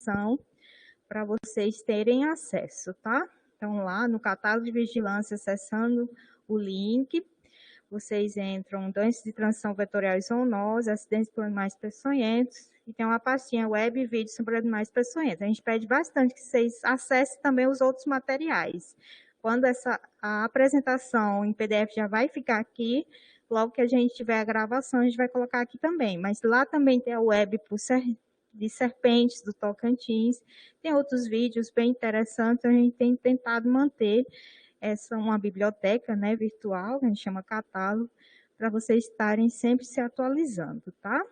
descrição para vocês terem acesso, tá? Então, lá no catálogo de vigilância, acessando o link, vocês entram doenças de transmissão vetorial e zoonose, acidentes por animais peçonhentos, e tem uma pastinha web e vídeo sobre animais peçonhentos. A gente pede bastante que vocês acessem também os outros materiais. Quando a apresentação em PDF já vai ficar aqui, logo que a gente tiver a gravação, a gente vai colocar aqui também. Mas lá também tem a web de serpentes do Tocantins, tem outros vídeos bem interessantes, a gente tem tentado manter uma biblioteca, né, virtual, que a gente chama catálogo, para vocês estarem sempre se atualizando, tá?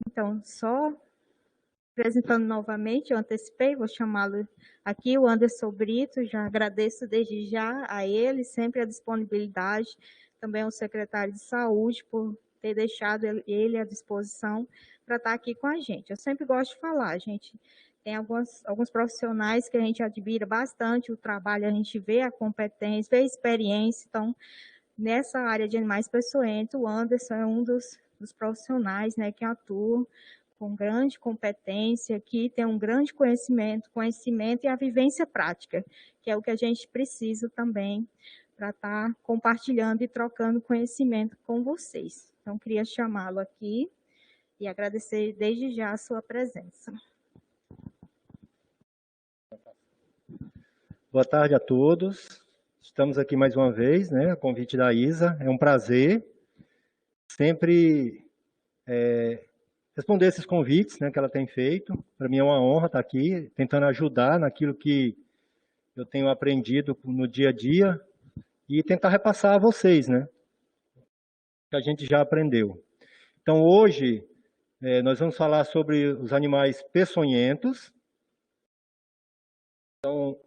Então, só apresentando novamente, eu antecipei, vou chamá-lo aqui, o Anderson Brito, já agradeço desde já a ele, sempre a disponibilidade, também ao secretário de Saúde, por ter deixado ele à disposição para estar aqui com a gente. Eu sempre gosto de falar, gente, tem alguns profissionais que a gente admira bastante o trabalho, a gente vê a competência, vê a experiência, então, nessa área de animais peçonhentos, o Anderson é um dos profissionais, né, que atuam com grande competência, que tem um grande conhecimento e a vivência prática, que é o que a gente precisa também para estar compartilhando e trocando conhecimento com vocês. Então, queria chamá-lo aqui e agradecer desde já a sua presença. Boa tarde a todos. Estamos aqui mais uma vez, né, a convite da Isa. É um prazer sempre responder esses convites, né, que ela tem feito. Para mim é uma honra estar aqui, tentando ajudar naquilo que eu tenho aprendido no dia a dia e tentar repassar a vocês, né, que a gente já aprendeu. Então, hoje, nós vamos falar sobre os animais peçonhentos. Então,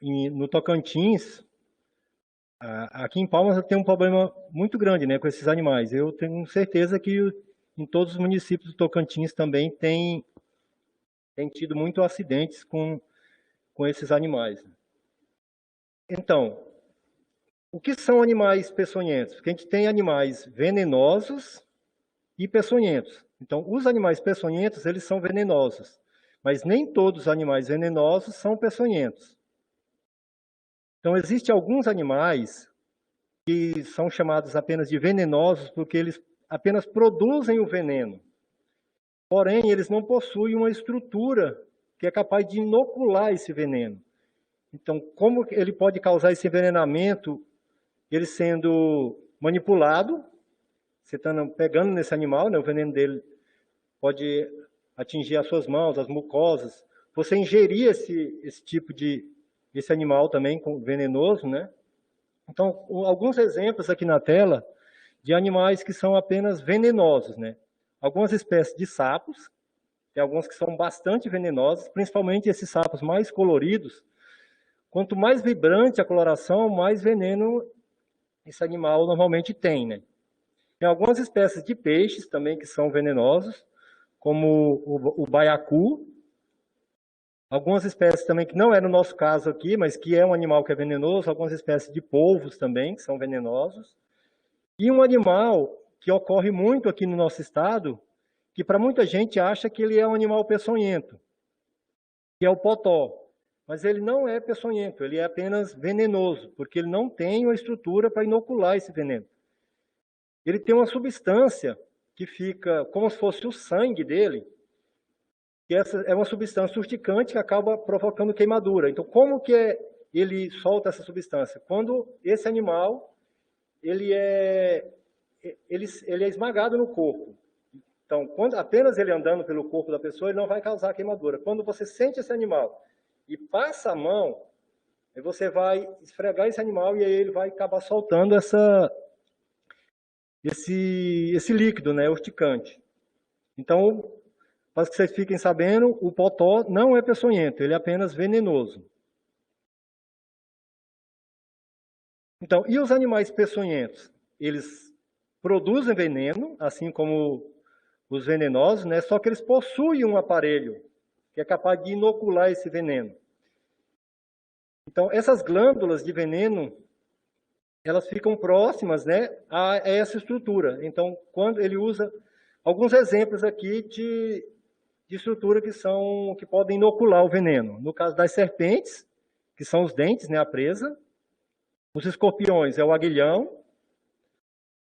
no Tocantins, aqui em Palmas tem um problema muito grande, né, com esses animais. Eu tenho certeza que em todos os municípios do Tocantins também tem tido muitos acidentes com esses animais. Então, o que são animais peçonhentos? Porque a gente tem animais venenosos e peçonhentos. Então, os animais peçonhentos, eles são venenosos, mas nem todos os animais venenosos são peçonhentos. Então, existem alguns animais que são chamados apenas de venenosos porque eles apenas produzem o veneno. Porém, eles não possuem uma estrutura que é capaz de inocular esse veneno. Então, como ele pode causar esse envenenamento, ele sendo manipulado, você está pegando nesse animal, né, o veneno dele pode atingir as suas mãos, as mucosas. Você ingerir esse animal também venenoso, né? Então, alguns exemplos aqui na tela de animais que são apenas venenosos, né? Algumas espécies de sapos, tem alguns que são bastante venenosos, principalmente esses sapos mais coloridos. Quanto mais vibrante a coloração, mais veneno esse animal normalmente tem, né? Tem algumas espécies de peixes também que são venenosos, como o baiacu. Algumas espécies também que não é no nosso caso aqui, mas que é um animal que é venenoso. Algumas espécies de polvos também, que são venenosos. E um animal que ocorre muito aqui no nosso estado, que para muita gente acha que ele é um animal peçonhento, que é o potó. Mas ele não é peçonhento, ele é apenas venenoso, porque ele não tem uma estrutura para inocular esse veneno. Ele tem uma substância que fica como se fosse o sangue dele, que essa é uma substância urticante que acaba provocando queimadura. Então, como que ele solta essa substância? Quando esse animal ele é esmagado no corpo. Então, apenas ele andando pelo corpo da pessoa, ele não vai causar queimadura. Quando você sente esse animal e passa a mão, aí você vai esfregar esse animal e aí ele vai acabar soltando esse líquido, né, urticante. Então, para que vocês fiquem sabendo, o potó não é peçonhento, ele é apenas venenoso. Então, e os animais peçonhentos? Eles produzem veneno, assim como os venenosos, né? Só que eles possuem um aparelho que é capaz de inocular esse veneno. Então, essas glândulas de veneno, elas ficam próximas, né, a essa estrutura. Então, quando ele usa alguns exemplos aqui de estrutura que podem inocular o veneno. No caso das serpentes, que são os dentes, né, a presa. Os escorpiões é o aguilhão,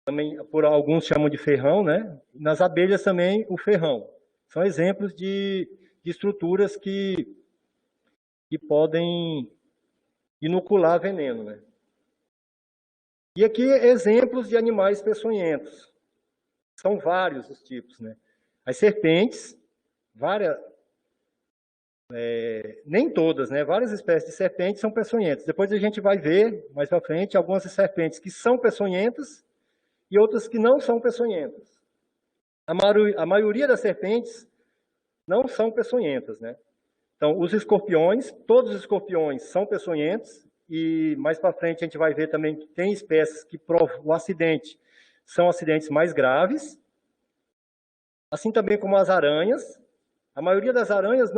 também por alguns chamam de ferrão, né? Nas abelhas também o ferrão. São exemplos de estruturas que podem inocular veneno, né? E aqui exemplos de animais peçonhentos. São vários os tipos, né? As serpentes, nem todas, né? Várias espécies de serpentes são peçonhentas. Depois a gente vai ver, mais para frente, algumas serpentes que são peçonhentas e outras que não são peçonhentas. A maioria das serpentes não são peçonhentas, né? Então, os escorpiões, todos os escorpiões são peçonhentos, e mais para frente a gente vai ver também que tem espécies que o acidente são acidentes mais graves, assim também como as aranhas. A maioria das aranhas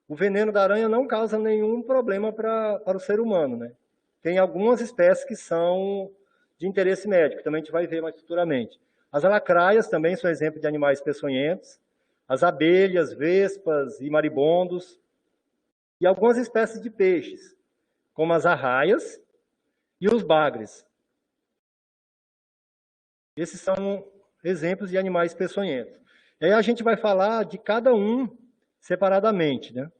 o veneno da aranha não causa nenhum problema para o ser humano, né? Tem algumas espécies que são de interesse médico, também a gente vai ver mais futuramente. As lacraias também são exemplo de animais peçonhentos, as abelhas, vespas e maribondos, e algumas espécies de peixes, como as arraias e os bagres. Esses são exemplos de animais peçonhentos. E aí a gente vai falar de cada um separadamente, né?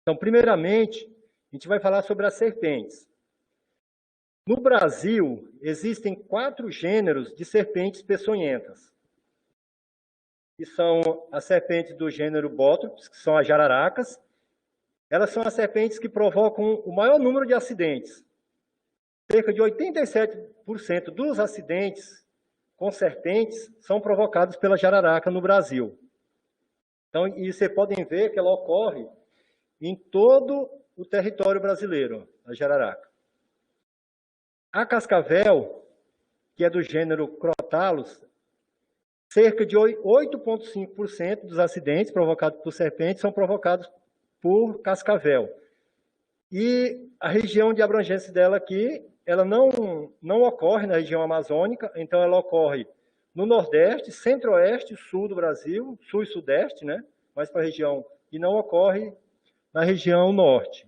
Então, primeiramente, a gente vai falar sobre as serpentes. No Brasil, existem 4 gêneros de serpentes peçonhentas, que são as serpentes do gênero Botrops, que são as jararacas. Elas são as serpentes que provocam o maior número de acidentes. Cerca de 87% dos acidentes com serpentes são provocados pela jararaca no Brasil. Então, e vocês podem ver que ela ocorre em todo o território brasileiro, a jararaca. A cascavel, que é do gênero Crotalus, cerca de 8,5% dos acidentes provocados por serpentes são provocados por cascavel. E a região de abrangência dela aqui, ela não ocorre na região amazônica, então ela ocorre no Nordeste, Centro-Oeste, Sul do Brasil, Sul e Sudeste, né? Mais para a região, e não ocorre na região Norte.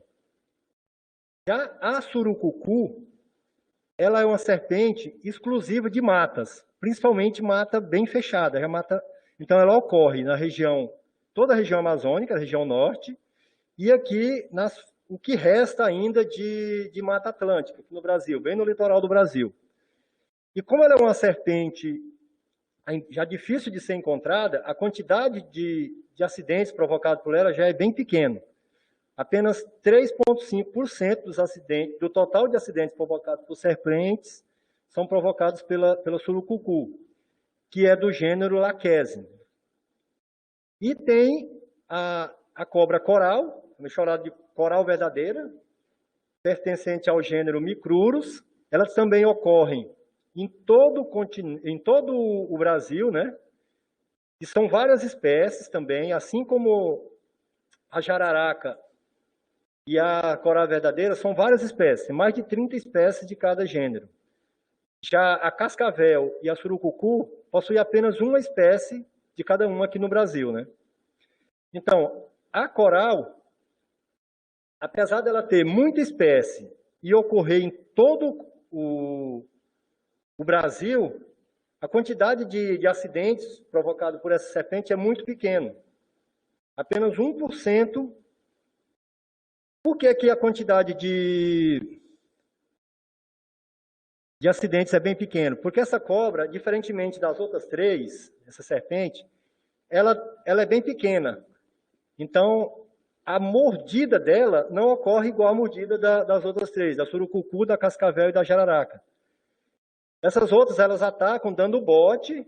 Já a surucucu, ela é uma serpente exclusiva de matas, principalmente mata bem fechada. Então ela ocorre na região, toda a região amazônica, a região norte, e aqui o que resta ainda de Mata Atlântica, aqui no Brasil, bem no litoral do Brasil. E como ela é uma serpente já difícil de ser encontrada, a quantidade de acidentes provocados por ela já é bem pequena. Apenas 3,5% dos acidentes, do total de acidentes provocados por serpentes são provocados pela surucucu, que é do gênero Lachesis. E tem a cobra coral, chamada de coral verdadeira, pertencente ao gênero Micrurus. Elas também ocorrem em todo o Brasil, né? E são várias espécies também, assim como a jararaca e a coral verdadeira, são várias espécies, mais de 30 espécies de cada gênero. Já a cascavel e a surucucu possuem apenas uma espécie de cada uma aqui no Brasil, né? Então, a coral, apesar dela ter muita espécie e ocorrer em todo o Brasil, a quantidade de acidentes provocados por essa serpente é muito pequena. Apenas 1%. Por que a quantidade de acidentes é bem pequena? Porque essa cobra, diferentemente das outras 3, essa serpente, ela é bem pequena. Então, a mordida dela não ocorre igual a mordida das outras 3, da surucucu, da cascavel e da jararaca. Essas outras, elas atacam dando bote,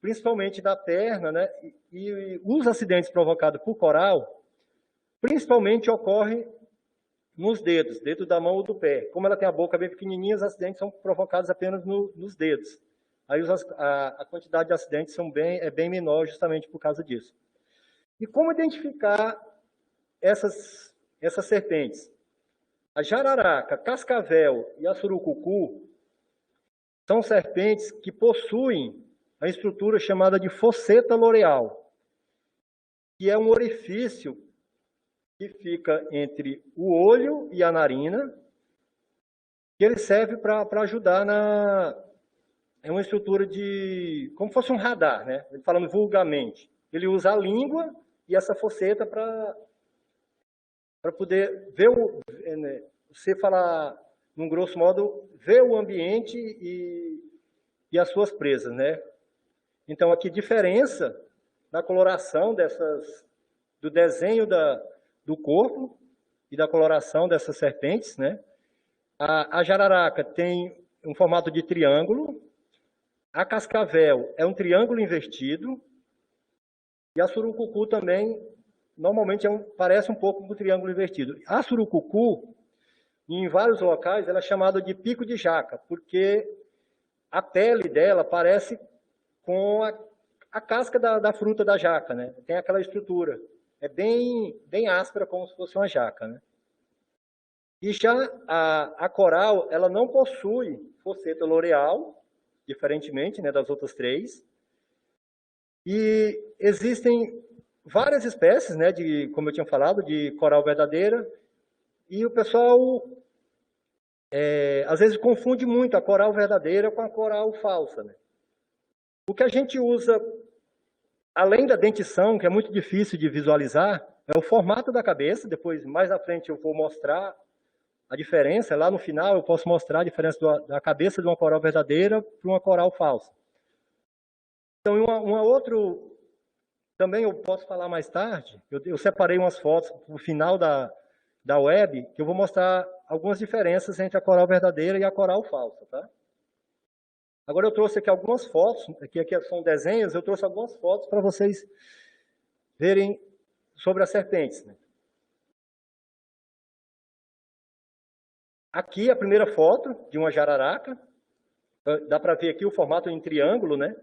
principalmente da perna, né? E os acidentes provocados por coral, principalmente ocorrem nos dedos da mão ou do pé. Como ela tem a boca bem pequenininha, os acidentes são provocados apenas nos dedos. Aí a quantidade de acidentes é bem menor justamente por causa disso. E como identificar essas serpentes? A jararaca, a cascavel e a surucucu são serpentes que possuem a estrutura chamada de fosseta loreal. que é um orifício que fica entre o olho e a narina, que ele serve para ajudar é uma estrutura de, como fosse um radar, né? Falando vulgarmente. Ele usa a língua e essa foceta para poder ver, você falar, num grosso modo, ver o ambiente e as suas presas, né? Então, aqui, diferença na coloração do desenho do corpo e da coloração dessas serpentes, né? A jararaca tem um formato de triângulo, a cascavel é um triângulo invertido, e a surucucu também, normalmente, parece um pouco um triângulo invertido. A surucucu, em vários locais, ela é chamada de pico de jaca, porque a pele dela parece com a casca da fruta da jaca, né? Tem aquela estrutura. É bem áspera, como se fosse uma jaca, né? E já a coral, ela não possui foceta loreal, diferentemente, né, das outras três. E existem várias espécies, né, como eu tinha falado, de coral verdadeira. E o pessoal, às vezes, confunde muito a coral verdadeira com a coral falsa, né? O que a gente usa, além da dentição, que é muito difícil de visualizar, é o formato da cabeça. Depois, mais à frente, eu vou mostrar a diferença. Lá no final, eu posso mostrar a diferença da cabeça de uma coral verdadeira para uma coral falsa. Então, outro, também eu posso falar mais tarde, eu separei umas fotos no final da web, que eu vou mostrar algumas diferenças entre a coral verdadeira e a coral falsa, tá? Agora eu trouxe aqui algumas fotos, aqui são desenhos, eu trouxe algumas fotos para vocês verem sobre as serpentes, né? Aqui a primeira foto de uma jararaca, dá para ver aqui o formato em triângulo, né?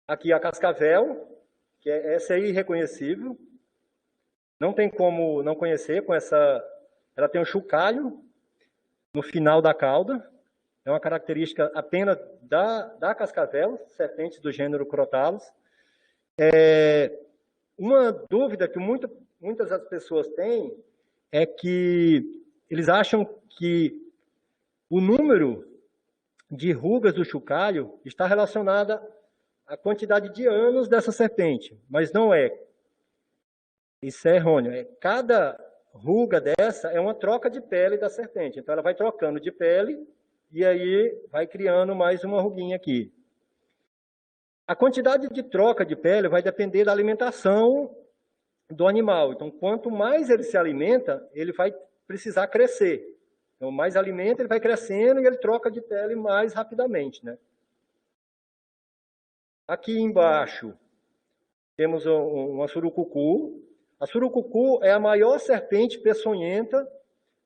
Aqui a cascavel, que essa é irreconhecível, não tem como não conhecer, ela tem um chocalho no final da cauda, é uma característica apenas da cascavel, serpentes do gênero Crotalus. Uma dúvida que muitas das pessoas têm é que eles acham que o número de rugas do chocalho está relacionada à quantidade de anos dessa serpente, mas não é. Isso é errôneo. Cada ruga dessa é uma troca de pele da serpente. Então ela vai trocando de pele e aí vai criando mais uma ruguinha aqui. A quantidade de troca de pele vai depender da alimentação do animal. Então, quanto mais ele se alimenta, ele vai precisar crescer. Então, mais alimenta, ele vai crescendo e ele troca de pele mais rapidamente, né? Aqui embaixo temos uma surucucu. A surucucu é a maior serpente peçonhenta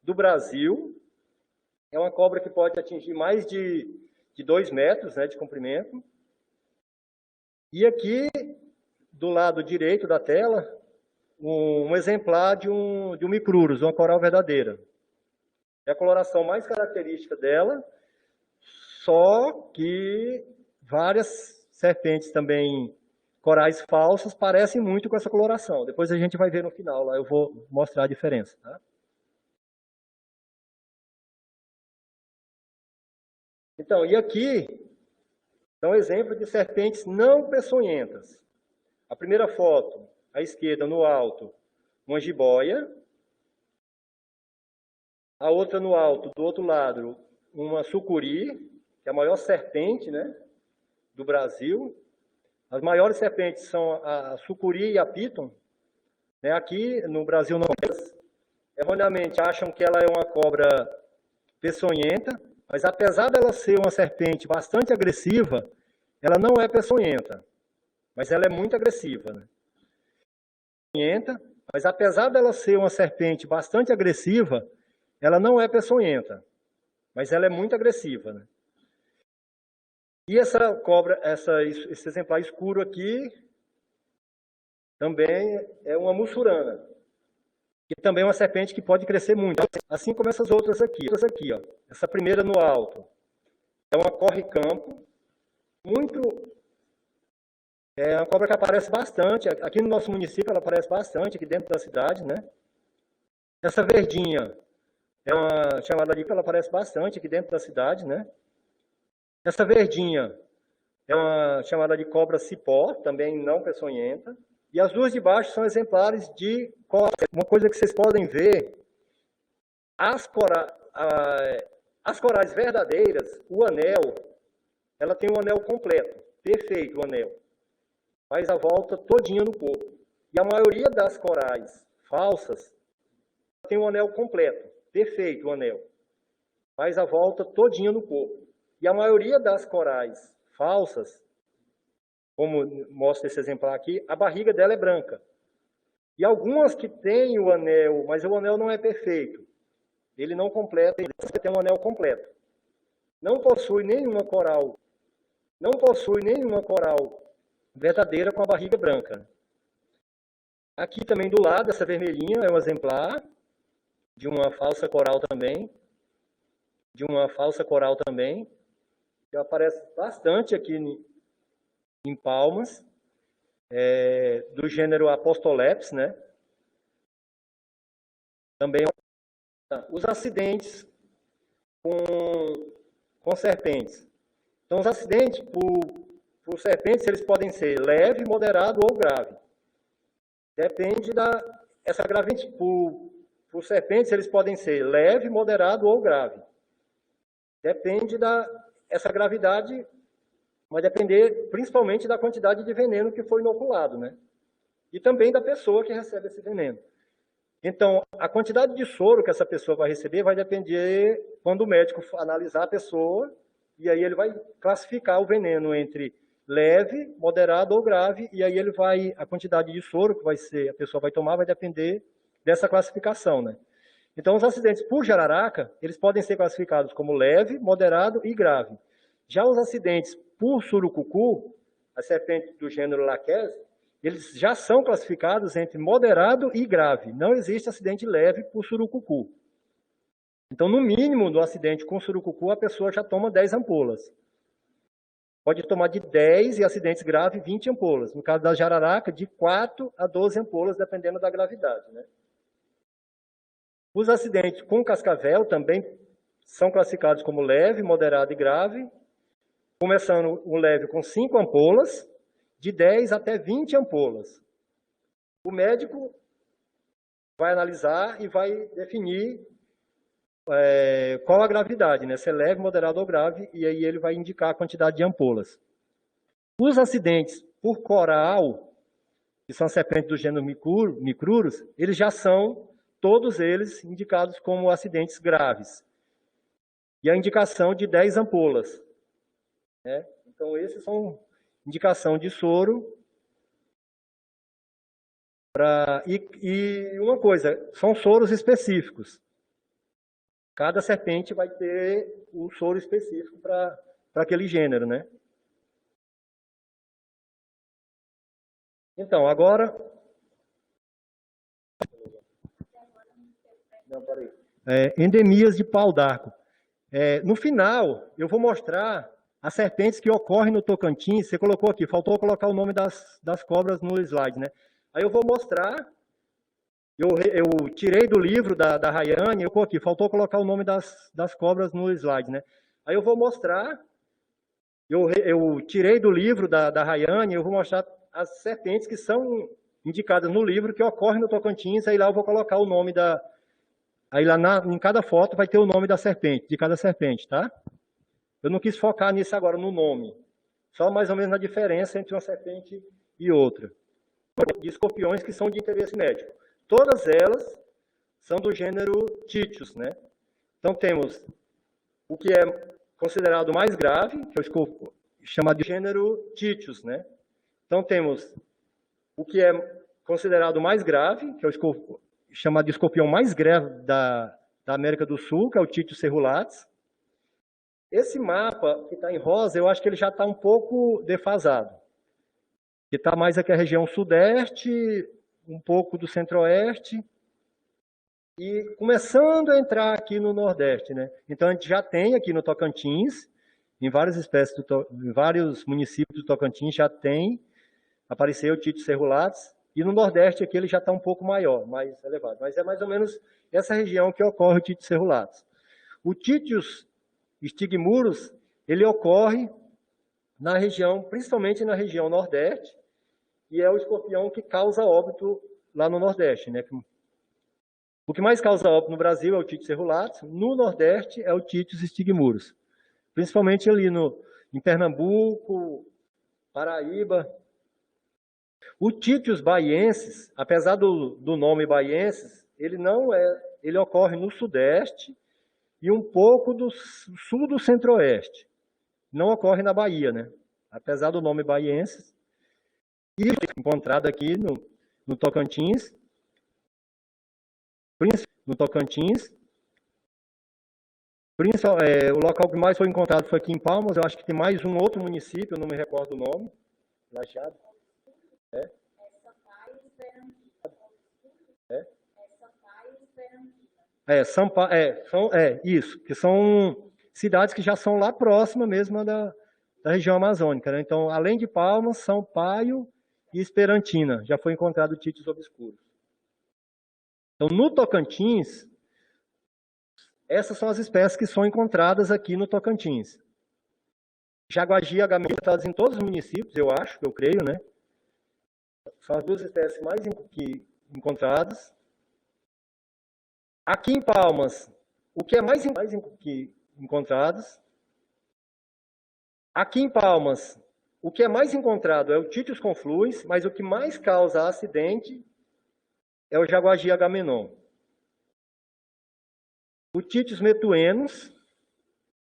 do Brasil. É uma cobra que pode atingir mais de 2 metros, né, de comprimento. E aqui, do lado direito da tela, um exemplar de um micrurus, uma coral verdadeira. É a coloração mais característica dela, só que várias serpentes também, corais falsos, parecem muito com essa coloração. Depois a gente vai ver no final, lá eu vou mostrar a diferença, tá? Então, e aqui é um exemplo de serpentes não peçonhentas. A primeira foto, à esquerda, no alto, uma jiboia. A outra no alto, do outro lado, uma sucuri, que é a maior serpente, né, do Brasil. As maiores serpentes são a sucuri e a piton. Né? Aqui no Brasil, não, erroneamente acham que ela é uma cobra peçonhenta, mas apesar dela ser uma serpente bastante agressiva, ela não é peçonhenta, mas ela é muito agressiva, né? Mas apesar dela ser uma serpente bastante agressiva, ela não é peçonhenta, mas ela é muito agressiva, né? E essa cobra, esse exemplar escuro aqui, também é uma mussurana, que também é uma serpente que pode crescer muito, assim como essas outras aqui. Ó. Essa primeira no alto é uma corre-campo, muito É uma cobra que aparece bastante, aqui no nosso município ela aparece bastante, aqui dentro da cidade, né? Essa verdinha é uma chamada de que ela aparece bastante aqui dentro da cidade, né? Essa verdinha é uma chamada de cobra cipó, também não peçonhenta. E as duas de baixo são exemplares de cobra. Uma coisa que vocês podem ver, as corais verdadeiras, o anel, ela tem um anel completo, perfeito o anel. Faz a volta todinha no corpo. E a maioria das corais falsas tem um anel completo, perfeito o anel. Faz a volta todinha no corpo. E a maioria das corais falsas, como mostra esse exemplar aqui, a barriga dela é branca. E algumas que têm o anel, mas o anel não é perfeito. Ele não completa, ele tem um anel completo. Não possui nenhuma coral verdadeira com a barriga branca. Aqui também do lado, essa vermelhinha é um exemplar de uma falsa coral também. Que aparece bastante aqui em Palmas, do gênero Apostoleps, né? Também os acidentes com serpentes. Então, os acidentes por serpentes, eles podem ser leve, moderado ou grave. Depende essa gravidade. Por serpentes, eles podem ser leve, moderado ou grave. Depende essa gravidade, vai depender principalmente da quantidade de veneno que foi inoculado, né? E também da pessoa que recebe esse veneno. Então, a quantidade de soro que essa pessoa vai receber vai depender quando o médico analisar a pessoa, e aí ele vai classificar o veneno entre leve, moderado ou grave, e aí a quantidade de soro que a pessoa vai tomar vai depender dessa classificação, né? Então, os acidentes por jararaca, eles podem ser classificados como leve, moderado e grave. Já os acidentes por surucucu, a serpente do gênero Laques, eles já são classificados entre moderado e grave. Não existe acidente leve por surucucu. Então, no mínimo, do acidente com surucucu, a pessoa já toma 10 ampolas. Pode tomar de 10 e acidentes graves, 20 ampolas. No caso da jararaca, de 4 a 12 ampolas, dependendo da gravidade, né? Os acidentes com cascavel também são classificados como leve, moderado e grave, começando o leve com 5 ampolas, de 10 até 20 ampolas. O médico vai analisar e vai definir qual a gravidade, né? Se é leve, moderado ou grave, e aí ele vai indicar a quantidade de ampolas. Os acidentes por coral, que são serpentes do gênero Micrurus, eles já são todos eles indicados como acidentes graves. E a indicação de 10 ampolas. Né? Então, esses são indicação de soro. E uma coisa, são soros específicos. Cada serpente vai ter um soro específico para aquele gênero, né? Então, agora... Não, peraí. Endemias de pau d'arco. No final, eu vou mostrar as serpentes que ocorrem no Tocantins. Você colocou aqui, faltou colocar o nome das cobras no slide, né? Aí eu vou mostrar, eu tirei do livro da Rayane, eu coloquei, faltou colocar o nome das cobras no slide, né? Aí eu vou mostrar, eu tirei do livro da Rayane, eu vou mostrar as serpentes que são indicadas no livro, que ocorrem no Tocantins, aí lá eu vou colocar o nome Aí lá em cada foto vai ter o nome da serpente, de cada serpente, tá? Eu não quis focar nisso agora, no nome. Só mais ou menos na diferença entre uma serpente e outra. De escorpiões que são de interesse médico. Todas elas são do gênero Titius, né? Então temos o que é considerado mais grave, que é o chamado de gênero Titius, né? Então temos o que é considerado mais grave, que é o chamado de escorpião mais grave da América do Sul, que é o Titius cerulates. Esse mapa que está em rosa, eu acho que ele já está um pouco defasado. Que está mais aqui a região sudeste, um pouco do centro-oeste, e começando a entrar aqui no nordeste, né? Então a gente já tem aqui no Tocantins, em várias espécies, em vários municípios do Tocantins já tem apareceu o Títios cerulatus, e no Nordeste aqui ele já está um pouco maior, mais elevado. Mas é mais ou menos essa região que ocorre o Títios cerulatus. O Títios stigmurus, ele ocorre na região, principalmente na região Nordeste, e é o escorpião que causa óbito lá no Nordeste, né? O que mais causa óbito no Brasil é o Títios cerulatus, no Nordeste é o Títios stigmurus, principalmente ali em Pernambuco, Paraíba. O Títios baiensis, apesar do nome baiensis, ele ocorre no Sudeste e um pouco do sul do Centro-Oeste. Não ocorre na Bahia, né? Apesar do nome baiensis. E encontrado aqui no Tocantins, o local que mais foi encontrado foi aqui em Palmas. Eu acho que tem mais um outro município, eu não me recordo o nome. Lajeado. Isso, que são cidades que já são lá próximas mesmo da região amazônica, né? Então, além de Palmas, Sampaio e Esperantina, já foi encontrado o Títios obscurus. Então, no Tocantins, essas são as espécies que são encontradas aqui no Tocantins. Jaguagi e Agamemnon encontradas em todos os municípios, eu creio, né? São as duas espécies mais encontradas. Aqui em Palmas, o que é mais encontradas. Aqui em Palmas, o que é mais encontrado é o Títios confluens, mas o que mais causa acidente é o Jaguagi Agamenon. O Títios metuenus,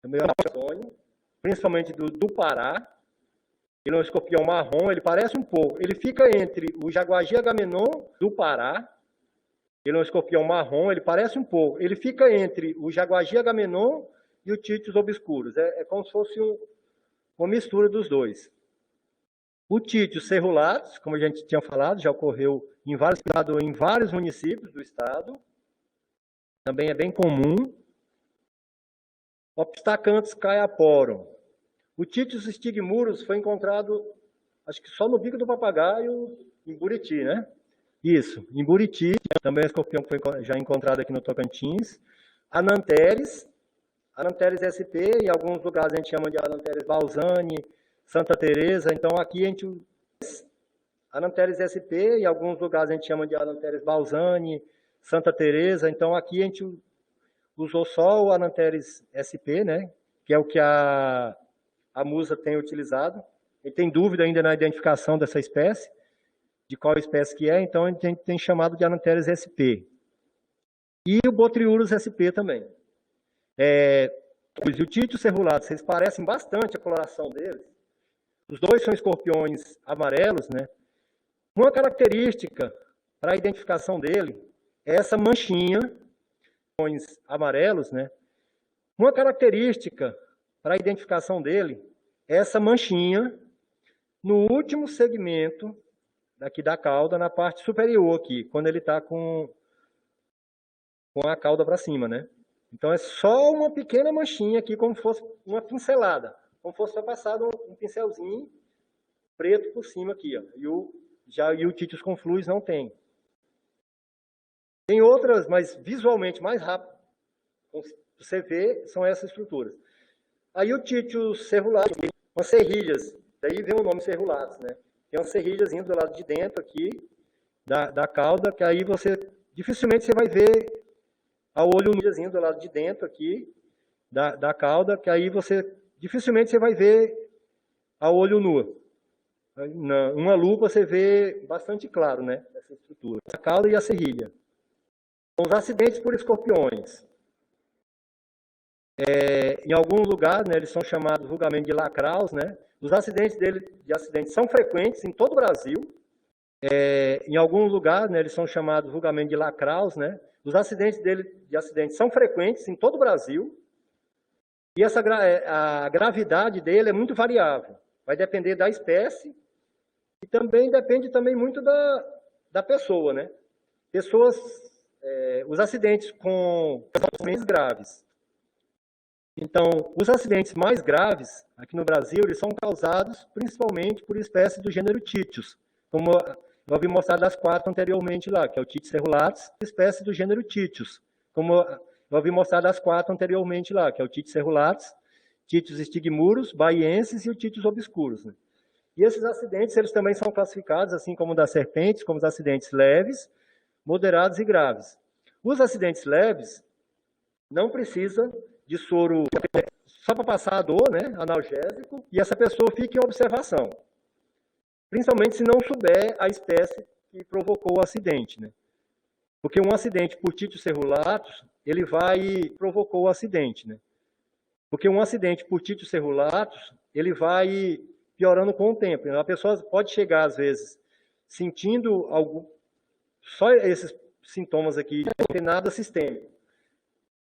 também é um Amazônia, principalmente do Pará. Ele é um escorpião marrom, ele parece um pouco. Ele fica entre o Jaguagi Agamenon do Pará. Ele é um escorpião marrom, ele parece um pouco. Ele fica entre o Jaguagi Agamenon e o Títios obscurus. É como se fosse uma mistura dos dois. O Títios cerulatus, como a gente tinha falado, já ocorreu em vários municípios do estado. Também é bem comum. Opstacanthus caiaporum. O Títios stigmurus foi encontrado, acho que só no Bico do Papagaio, em Buriti, né? Isso, em Buriti, também é um escorpião que foi já encontrado aqui no Tocantins. Ananteres SP, em alguns lugares a gente chama de Ananteres Balzani, Santa Teresa, então aqui a gente... Ananteres SP, em alguns lugares a gente chama de Ananteres Balzani, Santa Teresa, então aqui a gente usou só o Ananteres SP, né? Que é o que a Musa tem utilizado. Ele tem dúvida ainda na identificação dessa espécie, de qual espécie que é, então a gente tem chamado de Ananteres SP. E o Botriurus SP também. O Títios cerulatus, eles parecem bastante a coloração deles. Os dois são escorpiões amarelos, né? Uma característica para a identificação dele é essa manchinha, escorpiões amarelos, né? Uma característica para a identificação dele é essa manchinha no último segmento aqui da cauda, na parte superior aqui, quando ele está com a cauda para cima, né? Então é só uma pequena manchinha aqui, como se fosse uma pincelada, como se fosse só passado um pincelzinho preto por cima aqui, ó. E o Títios confluens não tem. Tem outras, mas visualmente mais rápido, você vê, são essas estruturas. Aí o Títios cerulatus, umas serrilhas, daí vem o nome cerulatus, né? Tem umas serrilhazinhas do lado de dentro aqui, da cauda, que aí dificilmente você vai ver a olho nu do lado de dentro aqui, da cauda, que aí dificilmente você vai ver a olho nu. Uma lupa você vê bastante claro, né? Essa estrutura. A cauda e a serrilha. Os acidentes por escorpiões. Em alguns lugares, né, eles são chamados vulgarmente de lacraus, né? Os acidentes são frequentes em todo o Brasil. Em alguns lugares, né, eles são chamados vulgarmente de lacraus, né? Os acidentes são frequentes em todo o Brasil. E a gravidade dele é muito variável. Vai depender da espécie e também depende muito da pessoa, né? Os acidentes com menos graves. Então, os acidentes mais graves aqui no Brasil, eles são causados principalmente por espécies do gênero Títios, como eu havia mostrado as 4 anteriormente lá, que é o Titis cerulatus, espécie do gênero Titius, como eu havia mostrado as 4 anteriormente lá, que é o Titis cerulatus, Titius stigmurus, baiensis e o Titius obscurus, né? E esses acidentes, eles também são classificados, assim como das serpentes, como os acidentes leves, moderados e graves. Os acidentes leves não precisa de soro só para passar a dor, né, analgésico, e essa pessoa fica em observação. Principalmente se não souber a espécie que provocou o acidente, né? Porque um acidente por Titius cerulatus, ele provocou o acidente, né? Porque um acidente por Titius cerulatus, ele vai piorando com o tempo. A pessoa pode chegar, às vezes, sentindo só esses sintomas aqui, não tem nada sistêmico.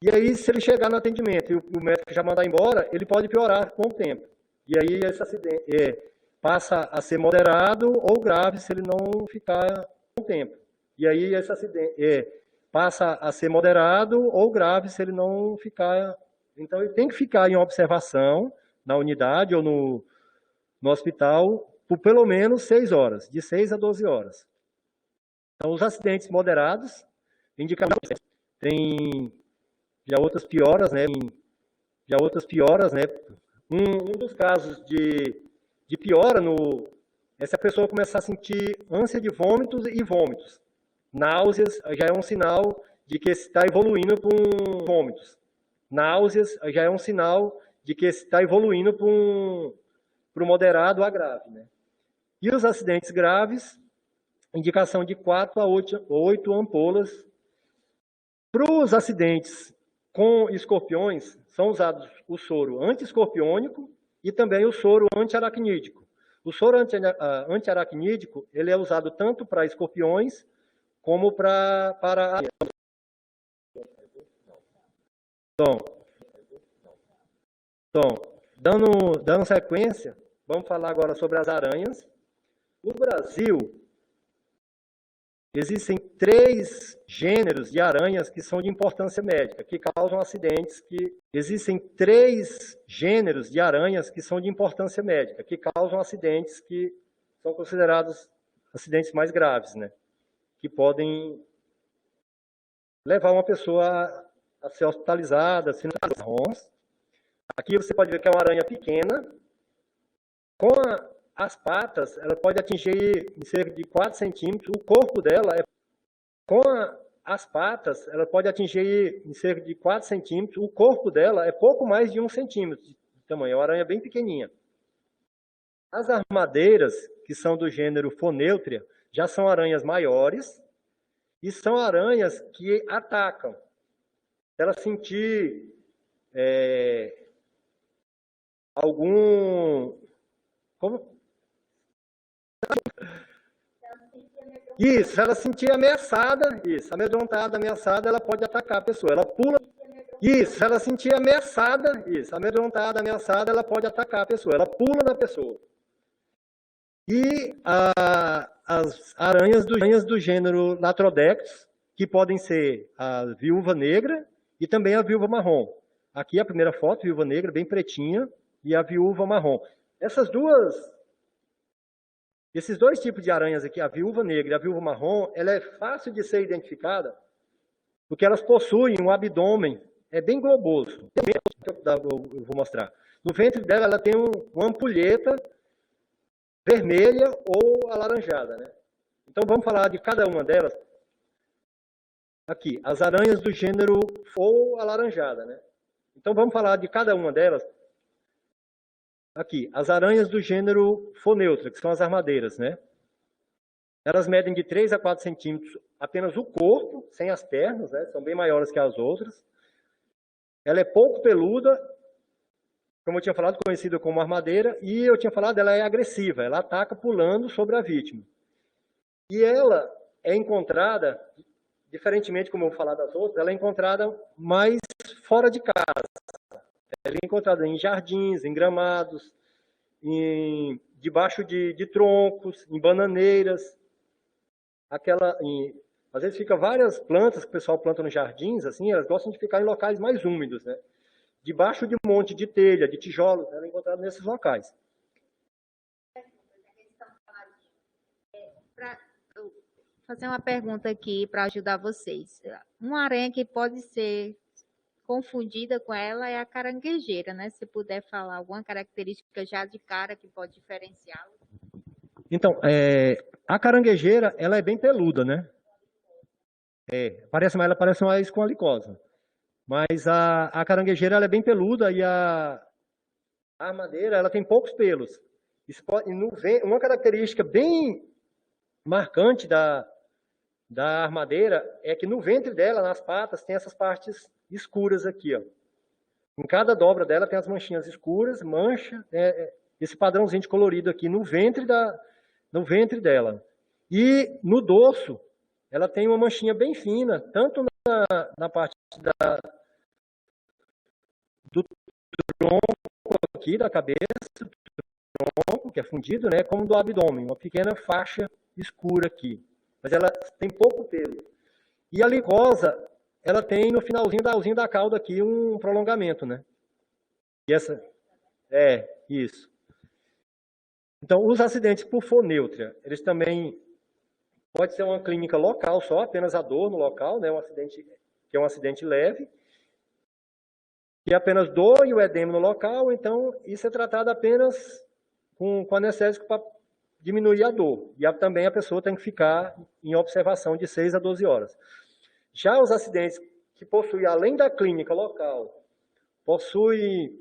E aí, se ele chegar no atendimento e o médico já mandar embora, ele pode piorar com o tempo. E aí, esse acidente passa a ser moderado ou grave se ele não ficar com o tempo. E aí, esse acidente passa a ser moderado ou grave se ele não ficar. Então, ele tem que ficar em observação na unidade ou no hospital por pelo menos 6 horas, de 6 a 12 horas. Então, os acidentes moderados, indicam tem já outras pioras, né? Um dos casos de piora é se a pessoa começar a sentir ânsia de vômitos e vômitos. Náuseas já é um sinal de que está evoluindo para um vômitos. Náuseas já é um sinal de que está evoluindo para o moderado a grave, né? E os acidentes graves, indicação de 4 a 8 ampolas. Para os acidentes com escorpiões, são usados o soro anti-escorpiônico e também o soro anti-aracnídico. O soro anti-aracnídico, ele é usado tanto para escorpiões como para... Então, dando sequência, vamos falar agora sobre as aranhas. No Brasil, existem 3 gêneros de aranhas que são de importância médica, que causam acidentes Existem 3 gêneros de aranhas que são de importância médica, que causam acidentes que são considerados acidentes mais graves, né? Que podem levar uma pessoa a ser hospitalizada, Aqui você pode ver que é uma aranha pequena. Com as patas, ela pode atingir em cerca de 4 centímetros. O corpo dela as patas, ela pode atingir em cerca de 4 centímetros. O corpo dela é pouco mais de 1 centímetro de tamanho. É uma aranha bem pequenininha. As armadeiras, que são do gênero Phoneutria, já são aranhas maiores e são aranhas que atacam. Se ela sentir Isso, se ela sentir ameaçada, amedrontada, ameaçada, ela pode atacar a pessoa. Ela pula. Isso, se ela sentir ameaçada, amedrontada, ameaçada, ela pode atacar a pessoa. Ela pula na pessoa. E as aranhas do gênero Latrodectus, que podem ser a viúva negra e também a viúva marrom. Aqui a primeira foto, viúva negra, bem pretinha, e a viúva marrom. Esses 2 tipos de aranhas aqui, a viúva negra e a viúva marrom, ela é fácil de ser identificada, porque elas possuem um abdômen, bem globoso. Eu vou mostrar. No ventre dela, ela tem uma ampulheta vermelha ou alaranjada, né? Então, vamos falar de cada uma delas. Aqui, as aranhas do gênero ou alaranjada, né? Então, vamos falar de cada uma delas. Aqui, as aranhas do gênero Phoneutria, que são as armadeiras, né? Elas medem de 3 a 4 centímetros apenas o corpo, sem as pernas, né? São bem maiores que as outras. Ela é pouco peluda, como eu tinha falado, conhecida como armadeira, e eu tinha falado, ela é agressiva, ela ataca pulando sobre a vítima. E ela é encontrada, diferentemente como eu vou falar das outras, ela é encontrada mais fora de casa. Ela é encontrada em jardins, em gramados, debaixo de troncos, em bananeiras. Às vezes fica várias plantas que o pessoal planta nos jardins, assim, elas gostam de ficar em locais mais úmidos, né? Debaixo de um monte de telha, de tijolos, ela é encontrada nesses locais. fazer uma pergunta aqui para ajudar vocês. Uma aranha que pode ser confundida com ela é a caranguejeira, né? Se puder falar alguma característica já de cara que pode diferenciá-la. Então, a caranguejeira, ela é bem peluda, né? Ela parece mais com a licosa. Mas a caranguejeira, ela é bem peluda e a armadeira, ela tem poucos pelos. Uma característica bem marcante da armadeira é que no ventre dela, nas patas, tem essas partes escuras aqui, ó. Em cada dobra dela tem as manchinhas escuras, esse padrãozinho de colorido aqui no ventre dela. E no dorso, ela tem uma manchinha bem fina, tanto na parte do tronco aqui, da cabeça, do tronco, que é fundido, né, como do abdômen, uma pequena faixa escura aqui. Mas ela tem pouco pelo. E a licosa, ela tem no finalzinho da cauda aqui um prolongamento, né? E isso. Então, os acidentes por fonêutria, eles também pode ser uma clínica local só, apenas a dor no local, né? Que é um acidente leve, que é apenas dor e o edema no local, então isso é tratado apenas com anestésico para diminuir a dor. E também a pessoa tem que ficar em observação de 6 a 12 horas. Já os acidentes que possuem, além da clínica local, possuem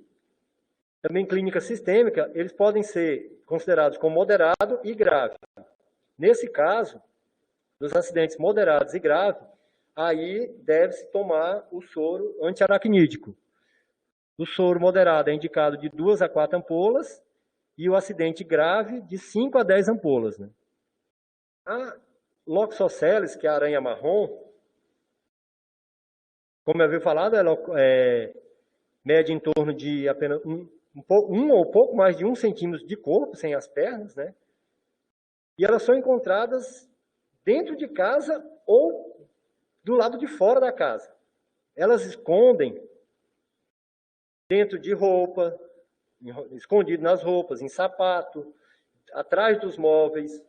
também clínica sistêmica, eles podem ser considerados como moderado e grave. Nesse caso, dos acidentes moderados e graves, aí deve-se tomar o soro antiaracnídico. O soro moderado é indicado de 2 a 4 ampolas e o acidente grave de 5 a 10 ampolas. Né? A Loxosceles, que é a aranha marrom, como eu havia falado, ela mede em torno de apenas um ou pouco mais de 1 centímetro de corpo, sem as pernas, né? E elas são encontradas dentro de casa ou do lado de fora da casa. Elas escondem dentro de roupa, escondido nas roupas, em sapato, atrás dos móveis,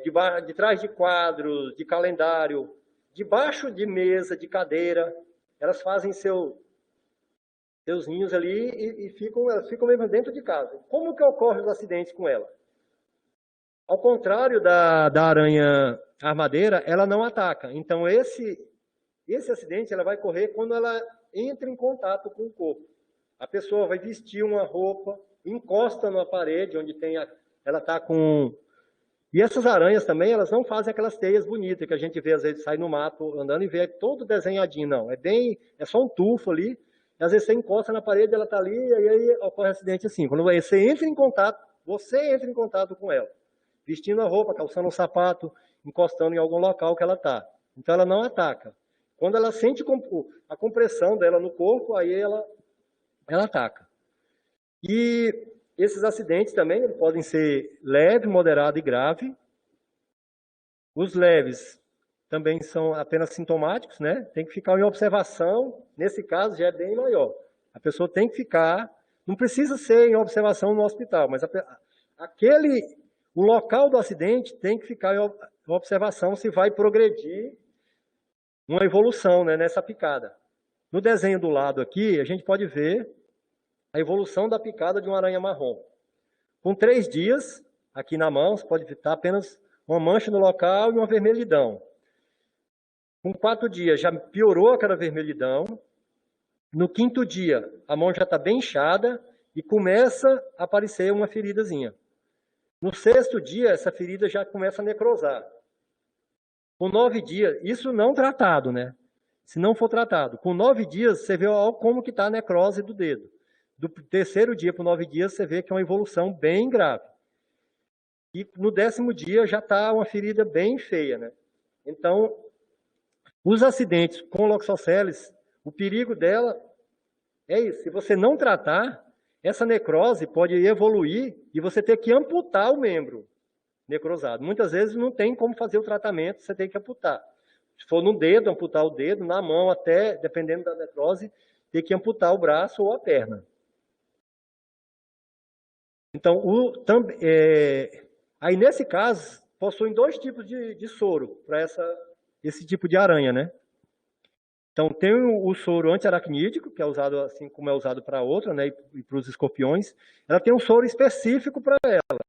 de trás de quadros, de calendário, debaixo de mesa, de cadeira. Elas fazem seus ninhos ali e elas ficam mesmo dentro de casa. Como que ocorrem os acidentes com ela? Ao contrário da aranha armadeira, ela não ataca. Então, esse acidente ela vai ocorrer quando ela entra em contato com o corpo. A pessoa vai vestir uma roupa, encosta na parede onde ela está com... E essas aranhas também, elas não fazem aquelas teias bonitas que a gente vê, às vezes, sai no mato andando e vê todo desenhadinho, não. É só um tufo ali, e às vezes você encosta na parede, ela está ali, e aí ocorre um acidente assim. Quando você entra em contato com ela, vestindo a roupa, calçando um sapato, encostando em algum local que ela está. Então, ela não ataca. Quando ela sente a compressão dela no corpo, aí ela ataca. E esses acidentes também podem ser leve, moderado e grave. Os leves também são apenas sintomáticos, né? Tem que ficar em observação. Nesse caso, já é bem maior. A pessoa tem que ficar... Não precisa ser em observação no hospital, mas o local do acidente tem que ficar em observação se vai progredir uma evolução, né, nessa picada. No desenho do lado aqui, a gente pode ver a evolução da picada de uma aranha marrom. Com 3 dias, aqui na mão, você pode estar apenas uma mancha no local e uma vermelhidão. Com 4 dias, já piorou aquela vermelhidão. No 5º dia, a mão já está bem inchada e começa a aparecer uma feridazinha. No 6º dia, essa ferida já começa a necrosar. Com 9 dias, isso não tratado, né? Se não for tratado. Com 9 dias, você vê como que está a necrose do dedo. Do 3º dia para 9 dias, você vê que é uma evolução bem grave. E no 10º dia, já está uma ferida bem feia, né? Então, os acidentes com Loxosceles, o perigo dela é isso. Se você não tratar, essa necrose pode evoluir e você ter que amputar o membro necrosado. Muitas vezes não tem como fazer o tratamento, você tem que amputar. Se for no dedo, amputar o dedo, na mão até, dependendo da necrose, ter que amputar o braço ou a perna. Então, aí nesse caso, possuem 2 tipos de soro para esse tipo de aranha, né? Então, tem o soro antiaracnídico, que é usado assim como é usado para outra, né, e para os escorpiões. Ela tem um soro específico para ela,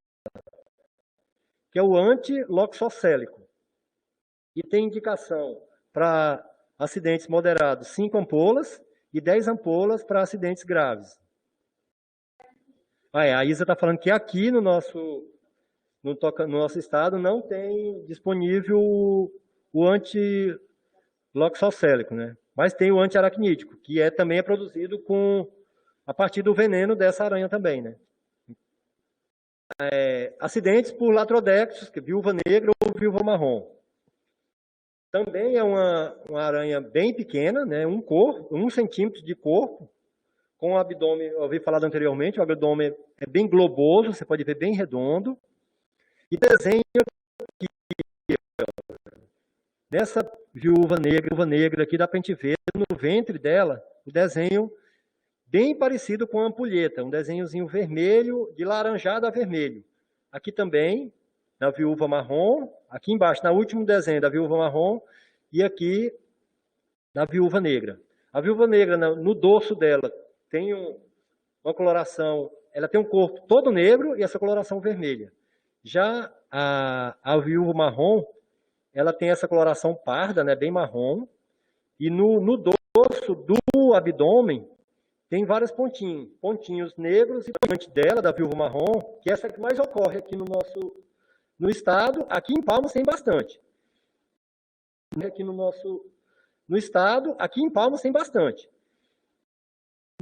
que é o antiloxocélico. E tem indicação para acidentes moderados 5 ampolas e 10 ampolas para acidentes graves. A Isa está falando que aqui no nosso estado não tem disponível o antiloxocélico, né? Mas tem o antiaracnídico, que também é produzido a partir do veneno dessa aranha também, né? Acidentes por latrodexos, que é viúva negra ou viúva marrom. Também é uma aranha bem pequena, né? 1 centímetro de corpo, com o abdômen, eu ouvi falar anteriormente, o abdômen é bem globoso, você pode ver bem redondo. E desenho aqui, nessa viúva negra aqui, dá para a gente ver no ventre dela o desenho bem parecido com a ampulheta, um desenhozinho vermelho, de laranjado a vermelho. Aqui também, na viúva marrom, aqui embaixo, no último desenho da viúva marrom, e aqui na viúva negra. A viúva negra, no dorso dela, tem uma coloração, ela tem um corpo todo negro e essa coloração vermelha. Já a viúva marrom, ela tem essa coloração parda, né, bem marrom, e no dorso do abdômen tem vários pontinhos negros, e diante dela, da viúva marrom, que é essa que mais ocorre aqui no estado. Aqui em Palmas tem bastante. Aqui no estado, aqui em Palmas tem bastante.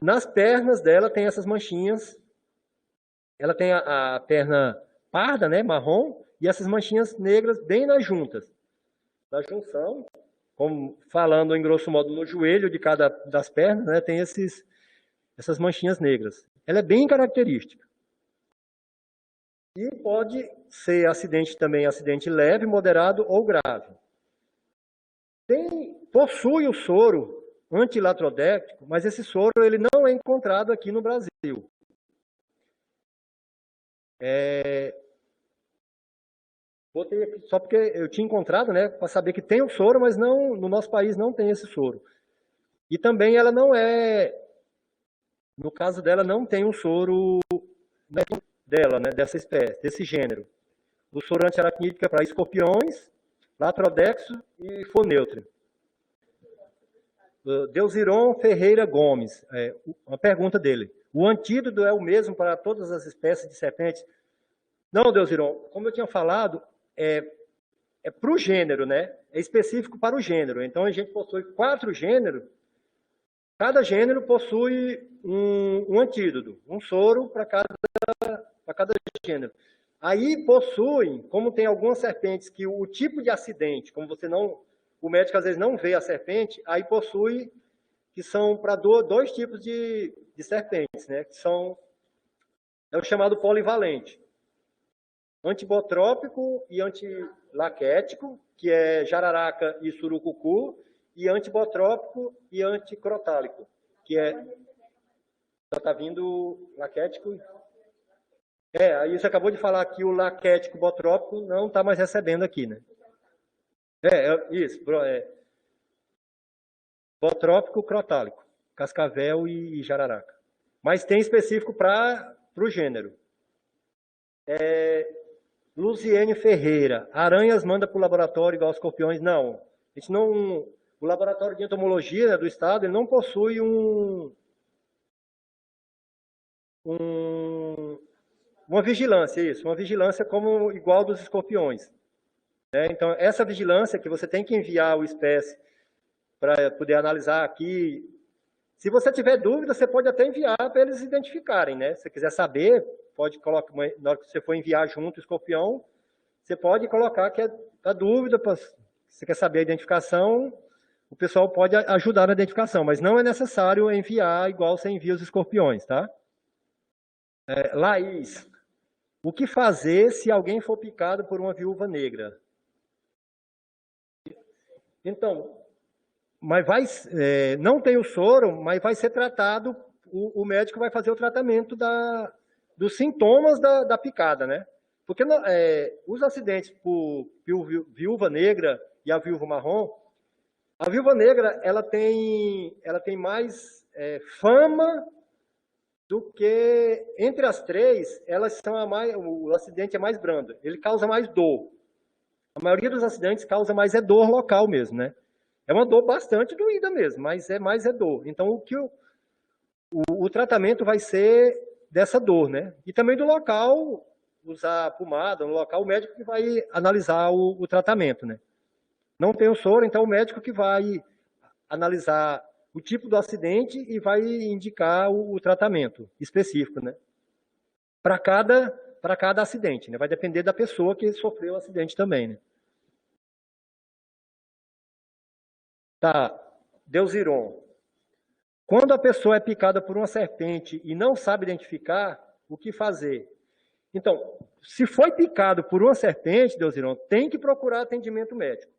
Nas pernas dela tem essas manchinhas. Ela tem a perna parda, né, marrom, e essas manchinhas negras bem nas juntas. Na junção, como falando em grosso modo no joelho de cada das pernas, né, tem essas manchinhas negras. Ela é bem característica. E pode ser acidente leve, moderado ou grave. Possui o soro antilatrodéctico, mas esse soro ele não é encontrado aqui no Brasil. Botei aqui só porque eu tinha encontrado, né, para saber que tem o soro, mas não, no nosso país não tem esse soro. E também ela não no caso dela, não tem um soro dela, né, dessa espécie, desse gênero. O soro antiaracnídico é para escorpiões, latrodexo e foneutre. Deusiron Ferreira Gomes, uma pergunta dele. O antídoto é o mesmo para todas as espécies de serpentes? Não, Deusiron, como eu tinha falado, é para o gênero, né? É específico para o gênero. Então, a gente possui 4 gêneros. Cada gênero possui um antídoto, um soro para cada gênero. Aí possuem, como tem algumas serpentes que o tipo de acidente, como o médico às vezes não vê a serpente, aí possui que são para 2 tipos de serpentes, né? Que é o chamado polivalente. Antibotrópico e antilaquético, que é jararaca e surucucu, e antibotrópico e anticrotálico, que já está vindo laquético. Aí você acabou de falar que o laquético botrópico não está mais recebendo aqui, né? Isso, botrópico, crotálico, cascavel e jararaca. Mas tem específico para o gênero. Luziene Ferreira, aranhas manda para o laboratório igual escorpiões? Não. A gente não. O laboratório de entomologia, né, do estado, ele não possui uma vigilância, uma vigilância como igual dos escorpiões. Né? Então, essa vigilância que você tem que enviar o espécie para poder analisar aqui. Se você tiver dúvida, você pode até enviar para eles identificarem, né? Se você quiser saber, pode colocar, na hora que você for enviar junto o escorpião, você pode colocar que a dúvida, se você quer saber a identificação, o pessoal pode ajudar na identificação, mas não é necessário enviar igual você envia os escorpiões, tá? Laís, o que fazer se alguém for picado por uma viúva negra? Então, mas não tem o soro, mas vai ser tratado, o médico vai fazer o tratamento dos sintomas da picada, né? Porque os acidentes por viúva negra e a viúva marrom, a viúva negra ela tem mais fama do que, entre as três, elas são o acidente é mais brando, ele causa mais dor. A maioria dos acidentes causa mais dor local mesmo, né? É uma dor bastante doída mesmo, mas mais dor. Então, o tratamento vai ser dessa dor, né? E também do local, usar pomada, no local, o médico que vai analisar o tratamento, né? Não tem o soro, então o médico que vai analisar o tipo do acidente e vai indicar o tratamento específico, né? Para cada acidente, né? Vai depender da pessoa que sofreu o acidente também, né? Tá, Deusiron. Quando a pessoa é picada por uma serpente e não sabe identificar, o que fazer? Então, se foi picado por uma serpente, Deusiron, tem que procurar atendimento médico.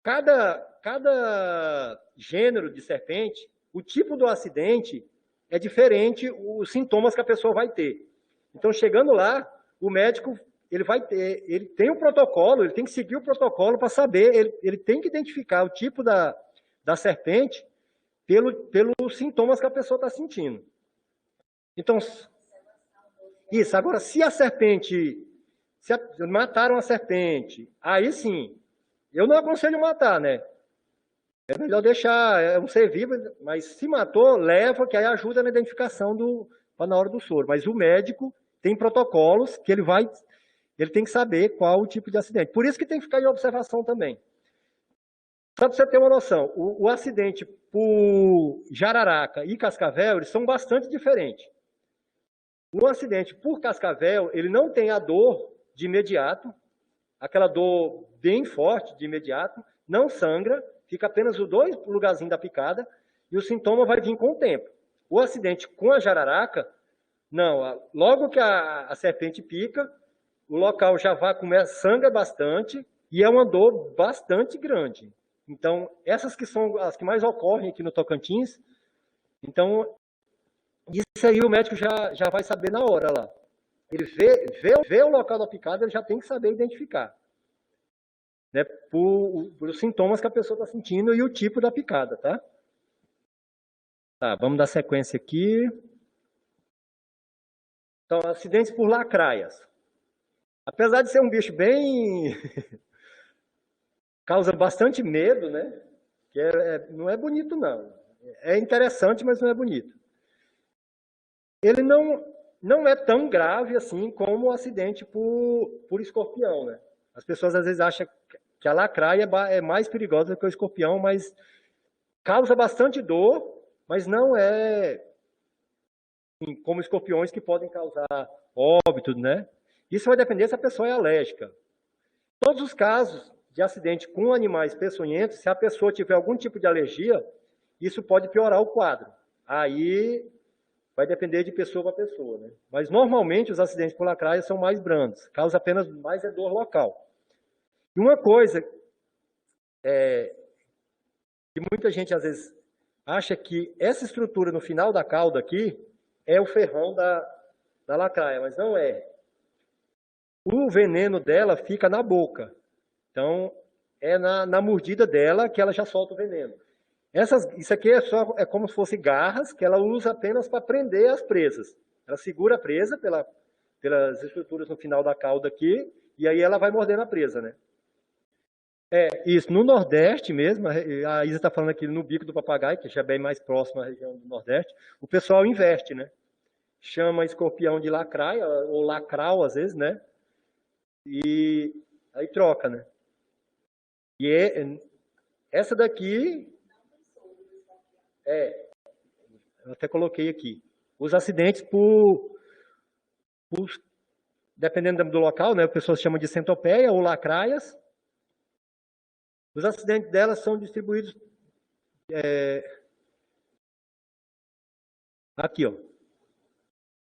Cada gênero de serpente, o tipo do acidente é diferente, os sintomas que a pessoa vai ter. Então, chegando lá, o médico ele tem um protocolo, ele tem que seguir o protocolo para saber, ele tem que identificar o tipo da serpente pelos sintomas que a pessoa está sentindo. Então, isso. Agora, se mataram a serpente, aí sim, eu não aconselho matar, né? É melhor deixar um ser vivo, mas se matou, leva, que aí ajuda na identificação na hora do soro. Mas o médico tem protocolos que ele tem que saber qual o tipo de acidente. Por isso que tem que ficar em observação também. Só para você ter uma noção, o acidente por jararaca e cascavel, eles são bastante diferentes. No acidente por cascavel, ele não tem a dor de imediato, aquela dor bem forte de imediato, não sangra, fica apenas os dois lugarzinhos da picada, e o sintoma vai vir com o tempo. O acidente com a jararaca, não, logo que a serpente pica, o local já sangra bastante, e é uma dor bastante grande. Então, essas que são as que mais ocorrem aqui no Tocantins, então, isso aí o médico já vai saber na hora lá. Ele vê o local da picada, ele já tem que saber identificar. Né, por os sintomas que a pessoa está sentindo e o tipo da picada, tá? Tá, vamos dar sequência aqui. Então, acidentes por lacraias. Apesar de ser um bicho bem... causa bastante medo, né? Que não é bonito, não. É interessante, mas não é bonito. Ele não é tão grave assim como o acidente por escorpião, né? As pessoas às vezes acham que a lacraia é mais perigosa do que o escorpião, mas causa bastante dor, mas não é assim, como escorpiões que podem causar óbito, né? Isso vai depender se a pessoa é alérgica. Todos os casos de acidente com animais peçonhentos, se a pessoa tiver algum tipo de alergia, isso pode piorar o quadro. Aí vai depender de pessoa para pessoa, né? Mas normalmente os acidentes por lacraia são mais brandos, causa apenas mais dor local. E uma coisa que muita gente às vezes acha que essa estrutura no final da cauda aqui é o ferrão da lacraia, mas não é. O veneno dela fica na boca. Então, é na mordida dela que ela já solta o veneno. Isso aqui é como se fosse garras que ela usa apenas para prender as presas. Ela segura a presa pelas estruturas no final da cauda aqui, e aí ela vai mordendo a presa, né? Isso. No Nordeste mesmo, a Isa está falando aqui no bico do papagaio, que já é bem mais próximo à região do Nordeste, o pessoal inverte, né? Chama escorpião de lacraia, ou lacral às vezes, né? E aí troca, né? E essa daqui eu até coloquei aqui. Os acidentes dependendo do local, né? A pessoa chama de centopeia ou lacraias. Os acidentes delas são distribuídos aqui, ó.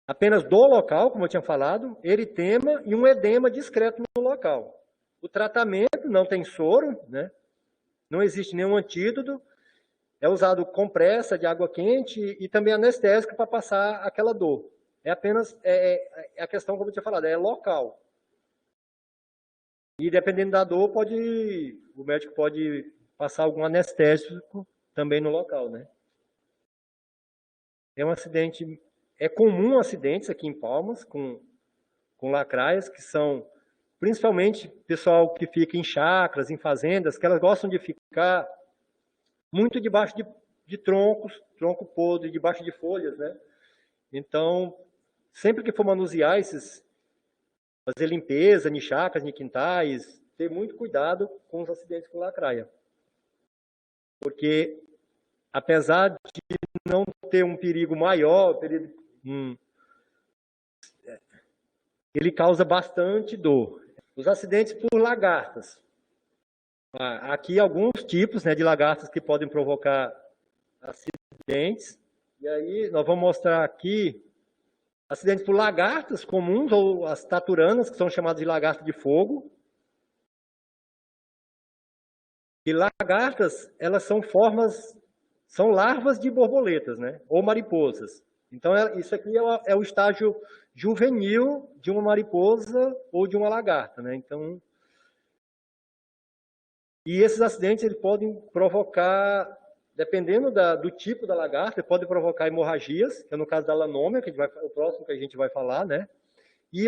Apenas do local, como eu tinha falado, eritema e um edema discreto no local. O tratamento não tem soro, né? Não existe nenhum antídoto. É usado compressa de água quente e também anestésico para passar aquela dor. É apenas a questão, como eu tinha falado, é local. E dependendo da dor, o médico pode passar algum anestésico também no local, né? É um acidente, é comum acidentes aqui em Palmas com lacraias, que são principalmente pessoal que fica em chácaras, em fazendas, que elas gostam de ficar muito debaixo de troncos, tronco podre, debaixo de folhas, né? Então, sempre que for manusear fazer limpeza em chácaras, em quintais, ter muito cuidado com os acidentes com lacraia. Porque, apesar de não ter um perigo maior, ele causa bastante dor. Os acidentes por lagartas. Aqui alguns tipos, né, de lagartas que podem provocar acidentes. E aí nós vamos mostrar aqui acidentes por lagartas comuns, ou as taturanas, que são chamadas de lagarta de fogo. E lagartas, elas são larvas de borboletas, né? Ou mariposas. Então, isso aqui é o estágio juvenil de uma mariposa ou de uma lagarta, né? Então, e esses acidentes eles podem provocar, dependendo do tipo da lagarta, podem provocar hemorragias, que é no caso da lanômia, o próximo que a gente vai falar, né?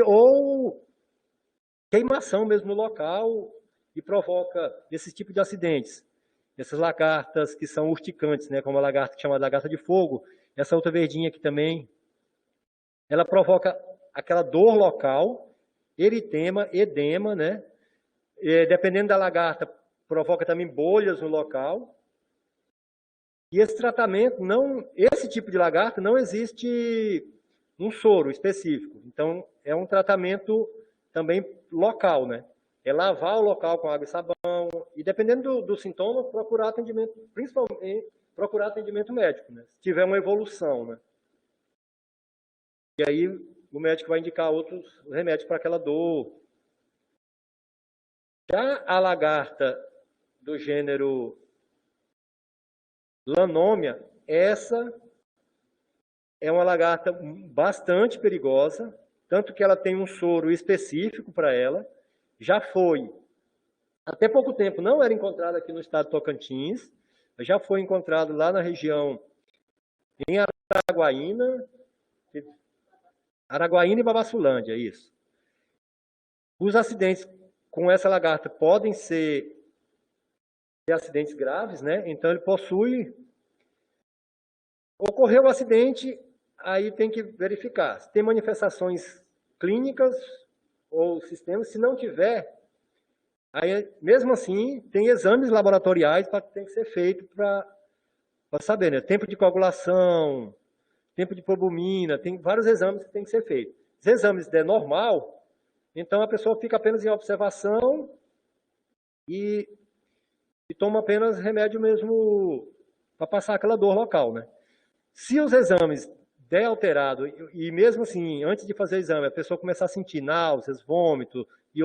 Ou queimação mesmo no local, e provoca esse tipo de acidentes. Essas lagartas que são urticantes, né, como a lagarta que chama de lagarta de fogo, essa outra verdinha aqui também, ela provoca aquela dor local, eritema, edema, né? Dependendo da lagarta, provoca também bolhas no local. E esse tratamento, esse tipo de lagarta não existe um soro específico. Então, é um tratamento também local, né? É lavar o local com água e sabão, e dependendo do sintoma, procurar atendimento, principalmente procurar atendimento médico, né? Se tiver uma evolução, né? E aí o médico vai indicar outros remédios para aquela dor. Já a lagarta do gênero Lanômia, essa é uma lagarta bastante perigosa, tanto que ela tem um soro específico para ela. Já foi, até pouco tempo, não era encontrado aqui no estado de Tocantins, já foi encontrado lá na região em Araguaína e Babassulândia, isso. Os acidentes com essa lagarta podem ser acidentes graves, né? Então ele possui... Ocorreu o acidente, aí tem que verificar se tem manifestações clínicas ou sistemas. Se não tiver, aí mesmo assim tem exames laboratoriais que tem que ser feito para saber, né? Tempo de coagulação, tempo de probumina, tem vários exames que tem que ser feitos. Se exames der normal, então a pessoa fica apenas em observação e toma apenas remédio mesmo para passar aquela dor local, né? Se os exames der alterado, e mesmo assim, antes de fazer o exame, a pessoa começar a sentir náuseas, vômito e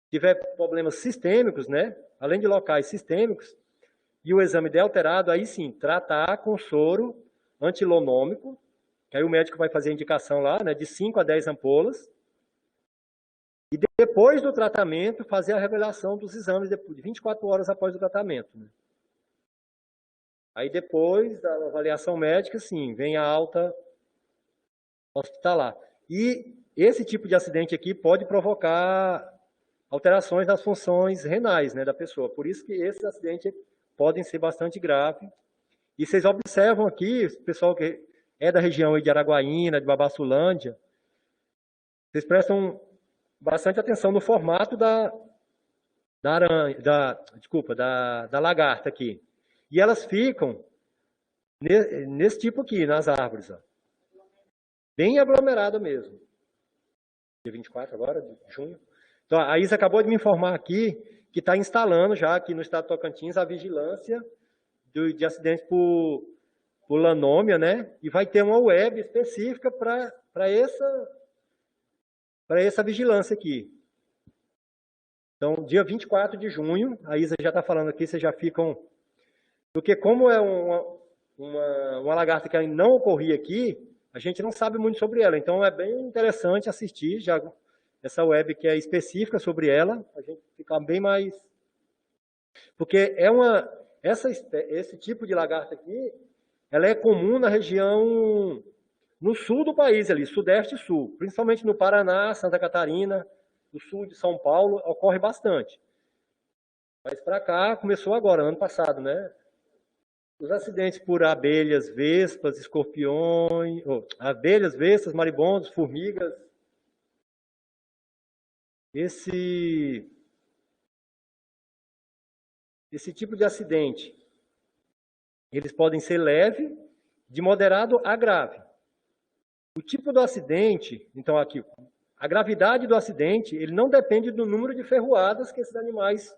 tiver problemas sistêmicos, né? Além de locais sistêmicos, e o exame der alterado, aí sim, tratar com soro antilonômico, que aí o médico vai fazer a indicação lá, né? De 5 a 10 ampolas. E depois do tratamento, fazer a revelação dos exames de 24 horas após o tratamento, né? Aí depois da avaliação médica, sim, vem a alta hospitalar. E esse tipo de acidente aqui pode provocar alterações nas funções renais, né, da pessoa. Por isso que esses acidentes podem ser bastante graves. E vocês observam aqui, o pessoal que é da região de Araguaína, de Babassulândia, vocês prestam bastante atenção no formato da lagarta aqui. E elas ficam nesse tipo aqui, nas árvores. Ó. Bem aglomerada mesmo. Dia 24 agora, de junho. Então, a Isa acabou de me informar aqui que está instalando já aqui no estado de Tocantins a vigilância de acidentes por lanômia, né? E vai ter uma web específica para essa vigilância aqui. Então, dia 24 de junho, a Isa já está falando aqui, vocês já ficam... Porque como é uma lagarta que não ocorria aqui, a gente não sabe muito sobre ela. Então, é bem interessante assistir, já essa web que é específica sobre ela, a gente ficar bem mais... Porque esse tipo de lagarta aqui, ela é comum na região, no sul do país, ali, sudeste e sul, principalmente no Paraná, Santa Catarina, no sul de São Paulo, ocorre bastante. Mas para cá, começou agora, ano passado, né? Os acidentes por abelhas, vespas, escorpiões, abelhas, vespas, maribondos, formigas. Esse tipo de acidente, eles podem ser leve, de moderado a grave. O tipo do acidente, então aqui, a gravidade do acidente, ele não depende do número de ferroadas que esses animais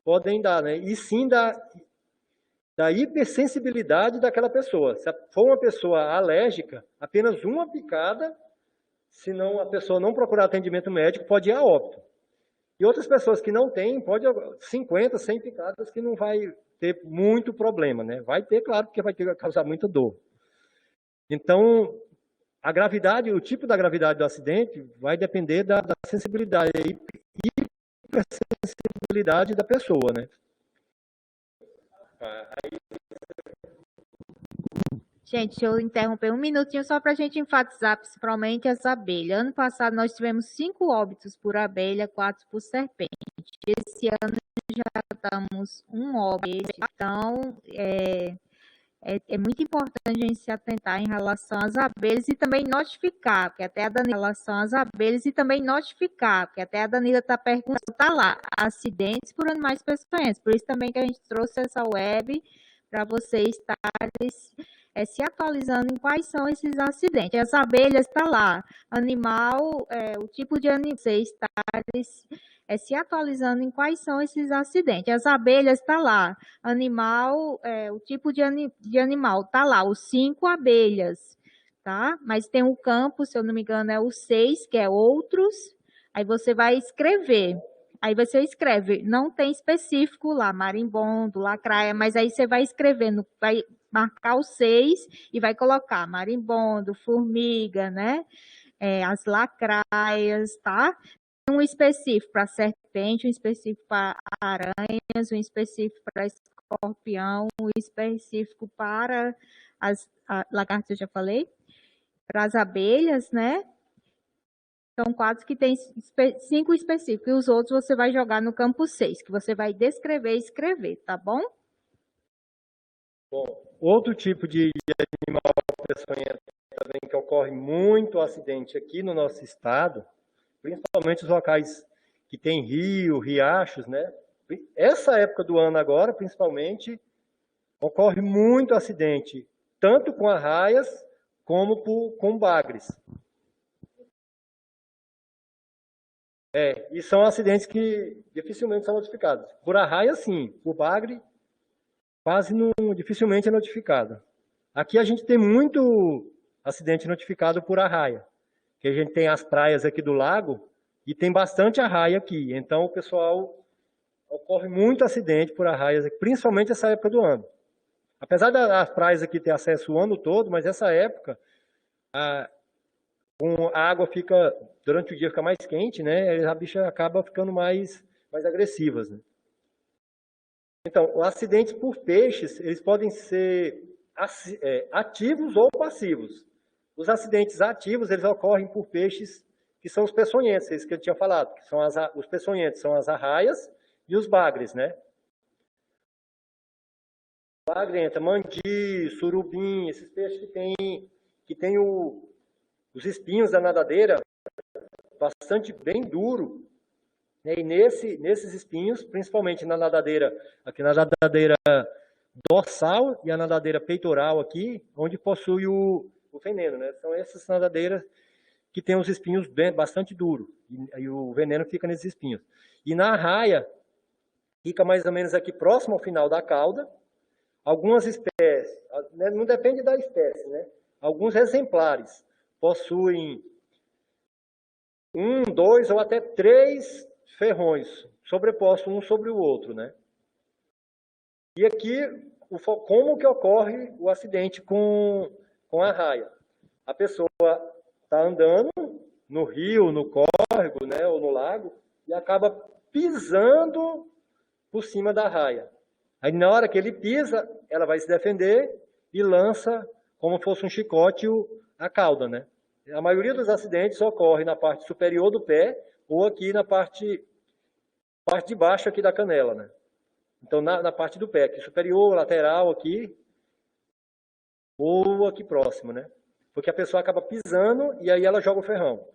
podem dar, né? E sim da hipersensibilidade daquela pessoa. Se for uma pessoa alérgica, apenas uma picada, se não, a pessoa não procurar atendimento médico, pode ir a óbito. E outras pessoas que não têm, pode 50, 100 picadas, que não vai ter muito problema, né? Vai ter, claro, porque vai causar muita dor. Então, a gravidade, o tipo da gravidade do acidente vai depender da sensibilidade e hipersensibilidade da pessoa, né? Gente, deixa eu interromper um minutinho só para a gente enfatizar principalmente as abelhas. Ano passado nós tivemos 5 óbitos por abelha, 4 por serpente. Esse ano já estamos um óbito. Então, é muito importante a gente se atentar em relação às abelhas e também notificar, porque até a Danila, em relação às abelhas e também notificar, porque até a Danila está perguntando, está lá, acidentes por animais peçonhentos. Por isso também que a gente trouxe essa web para vocês estarem se atualizando em quais são esses acidentes. As abelhas está lá, animal, o tipo de animal, vocês estarem se atualizando em quais são esses acidentes. As abelhas está lá, animal, o tipo de animal está lá, os 5 abelhas, tá? Mas tem o campo, se eu não me engano, é o 6, que é outros, aí você vai escrever. Aí você escreve, não tem específico lá, marimbondo, lacraia, mas aí você vai escrevendo, vai marcar o 6 e vai colocar marimbondo, formiga, né? As lacraias, tá? Um específico para serpente, um específico para aranhas, um específico para escorpião, um específico para as lagartas, eu já falei, para as abelhas, né? São 4 que tem 5 específicos, e os outros você vai jogar no campo 6, que você vai descrever e escrever, tá bom? Bom, outro tipo de animal peçonhento também que ocorre muito acidente aqui no nosso estado, principalmente os locais que tem rio, riachos, né? Essa época do ano agora, principalmente, ocorre muito acidente, tanto com arraias como com bagres. E são acidentes que dificilmente são notificados. Por arraia, sim. Por bagre, quase não, dificilmente é notificado. Aqui a gente tem muito acidente notificado por arraia, que a gente tem as praias aqui do lago e tem bastante arraia aqui. Então o pessoal ocorre muito acidente por arraias, principalmente essa época do ano. Apesar das praias aqui ter acesso o ano todo, mas essa época a água fica, durante o dia fica mais quente, né? A bicha acaba ficando mais agressivas, né? Então, os acidentes por peixes, eles podem ser ativos ou passivos. Os acidentes ativos, eles ocorrem por peixes que são os peçonhentos, isso que eu tinha falado, que são os peçonhentos, são as arraias e os bagres, né? Bagre entra mandi, surubim, esses peixes que tem os espinhos da nadadeira bastante bem duro, né? E nesses espinhos, principalmente na nadadeira, aqui na nadadeira dorsal e a nadadeira peitoral aqui, onde possui o veneno, né? São essas nadadeiras que tem os espinhos bastante duros, e o veneno fica nesses espinhos. E na arraia, fica mais ou menos aqui próximo ao final da cauda. Algumas espécies, né, não depende da espécie, né? Alguns exemplares possuem 1, 2 ou até 3 ferrões sobrepostos um sobre o outro, né? E aqui, como que ocorre o acidente com a arraia? A pessoa está andando no rio, no córrego, né, ou no lago, e acaba pisando por cima da raia. Aí, na hora que ele pisa, ela vai se defender e lança, como fosse um chicote, a cauda, né? A maioria dos acidentes ocorre na parte superior do pé ou aqui na parte de baixo aqui da canela, né? Então, na parte do pé, aqui superior, lateral aqui, ou aqui próximo, né? Porque a pessoa acaba pisando e aí ela joga o ferrão.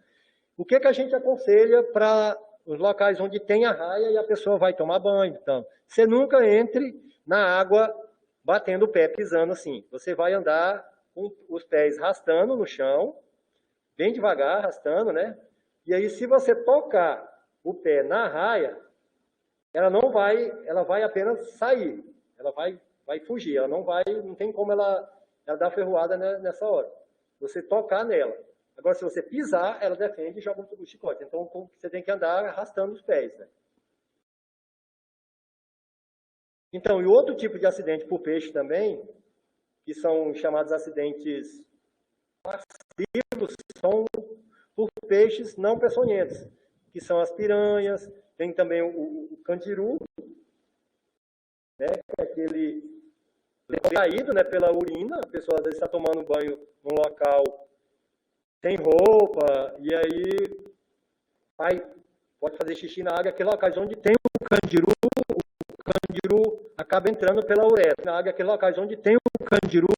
O que a gente aconselha para os locais onde tem a raia e a pessoa vai tomar banho? Então, você nunca entre na água batendo o pé, pisando assim. Você vai andar com os pés arrastando no chão, bem devagar, arrastando, né? E aí, se você tocar o pé na raia, ela vai apenas sair, ela vai fugir, ela não tem como ela dar ferroada nessa hora. Você tocar nela. Agora, se você pisar, ela defende e joga o chicote. Então, você tem que andar arrastando os pés, né? Então, e outro tipo de acidente por peixe também, que são chamados acidentes passivos, são por peixes não peçonhentos, que são as piranhas, tem também o candiru, né, que é aquele caído, né, pela urina, a pessoa às vezes está tomando banho num local sem roupa, e aí pode fazer xixi na água, aqueles locais onde tem o candiru acaba entrando pela uretra. Na água, aqueles locais onde tem o candiru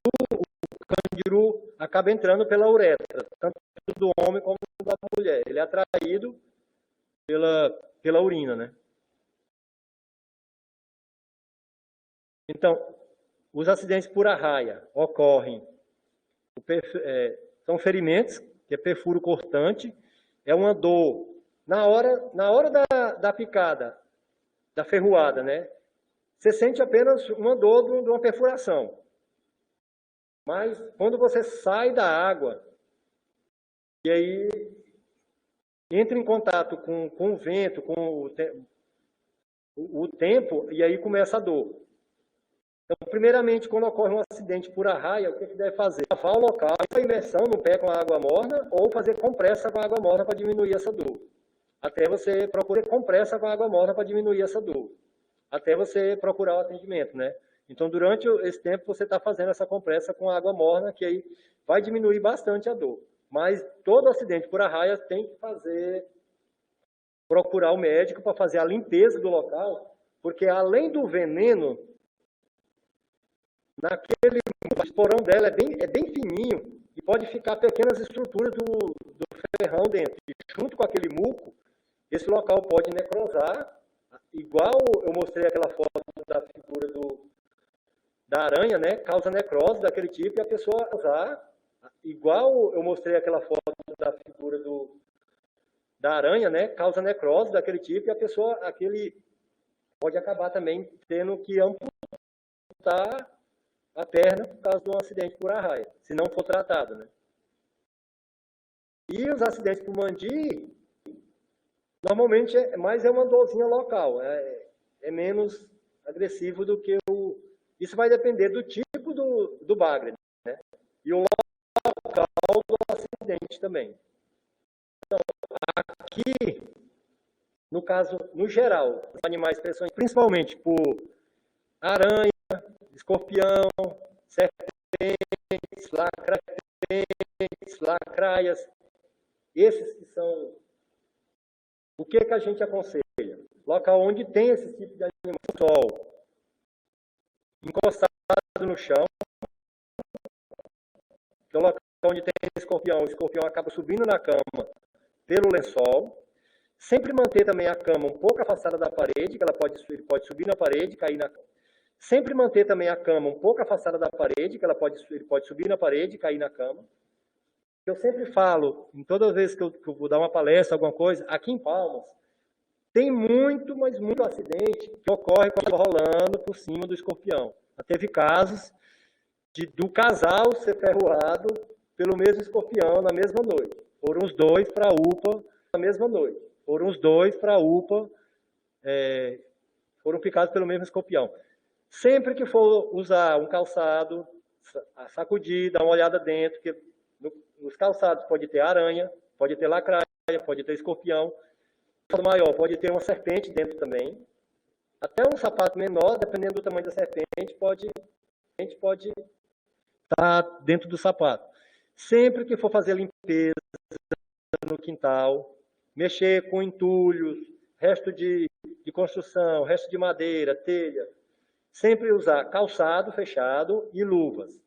acaba entrando pela uretra, tanto do homem como da mulher. Ele é atraído pela urina, né? Então, os acidentes por arraia ocorrem, são ferimentos, que é perfuro cortante, é uma dor na hora da picada, da ferroada, né? Você sente apenas uma dor de uma perfuração. Mas quando você sai da água, e aí entra em contato com o vento, com o tempo, e aí começa a dor. Então, primeiramente, quando ocorre um acidente por arraia, o que deve fazer? Lavar o local, a imersão no pé com a água morna, ou fazer compressa com a água morna para diminuir essa dor. Até você procurar compressa com a água morna para diminuir essa dor. Até você procurar o atendimento, né? Então, durante esse tempo, você está fazendo essa compressa com água morna, que aí vai diminuir bastante a dor. Mas todo acidente por arraia tem que procurar o médico para fazer a limpeza do local, porque além do veneno, o esporão dela é bem fininho e pode ficar pequenas estruturas do ferrão dentro. E junto com aquele muco, esse local pode necrosar, igual eu mostrei aquela foto da figura da aranha, né? Causa necrose daquele tipo e a pessoa usar, igual eu mostrei aquela foto da figura da aranha, né? Causa necrose daquele tipo e a pessoa, pode acabar também tendo que amputar a perna por causa de um acidente por arraia, se não for tratado, né? E os acidentes por mandi, normalmente é uma dorzinha local, é menos agressivo do que Isso vai depender do tipo do bagre, né? E o local do acidente também. Então, aqui, no caso, no geral, os animais peçonhentos, principalmente por aranha, escorpião, serpentes, lacraias, esses que são... O que a gente aconselha? Local onde tem esse tipo de animal, sol, encostado no chão, então local onde tem escorpião, o escorpião acaba subindo na cama pelo lençol, sempre manter também a cama um pouco afastada da parede, que ele pode subir na parede, cair na cama. Sempre manter também a cama um pouco afastada da parede, que ele pode subir na parede e cair na cama. Eu sempre falo, em todas as vezes que eu vou dar uma palestra, alguma coisa, aqui em Palmas, tem muito, mas muito acidente que ocorre quando rolando por cima do escorpião. Já teve casos do casal ser ferroado pelo mesmo escorpião na mesma noite. Foram os dois para a UPA na mesma noite. Foram os dois para a UPA, foram picados pelo mesmo escorpião. Sempre que for usar um calçado, sacudir, dar uma olhada dentro, porque nos calçados pode ter aranha, Pode ter lacraia, pode ter escorpião. Maior, pode ter uma serpente dentro também. Até um sapato menor, dependendo do tamanho da serpente, pode estar dentro do sapato. Sempre que for fazer limpeza no quintal, mexer com entulhos, resto de construção, resto de madeira, telha, sempre usar calçado fechado e luvas.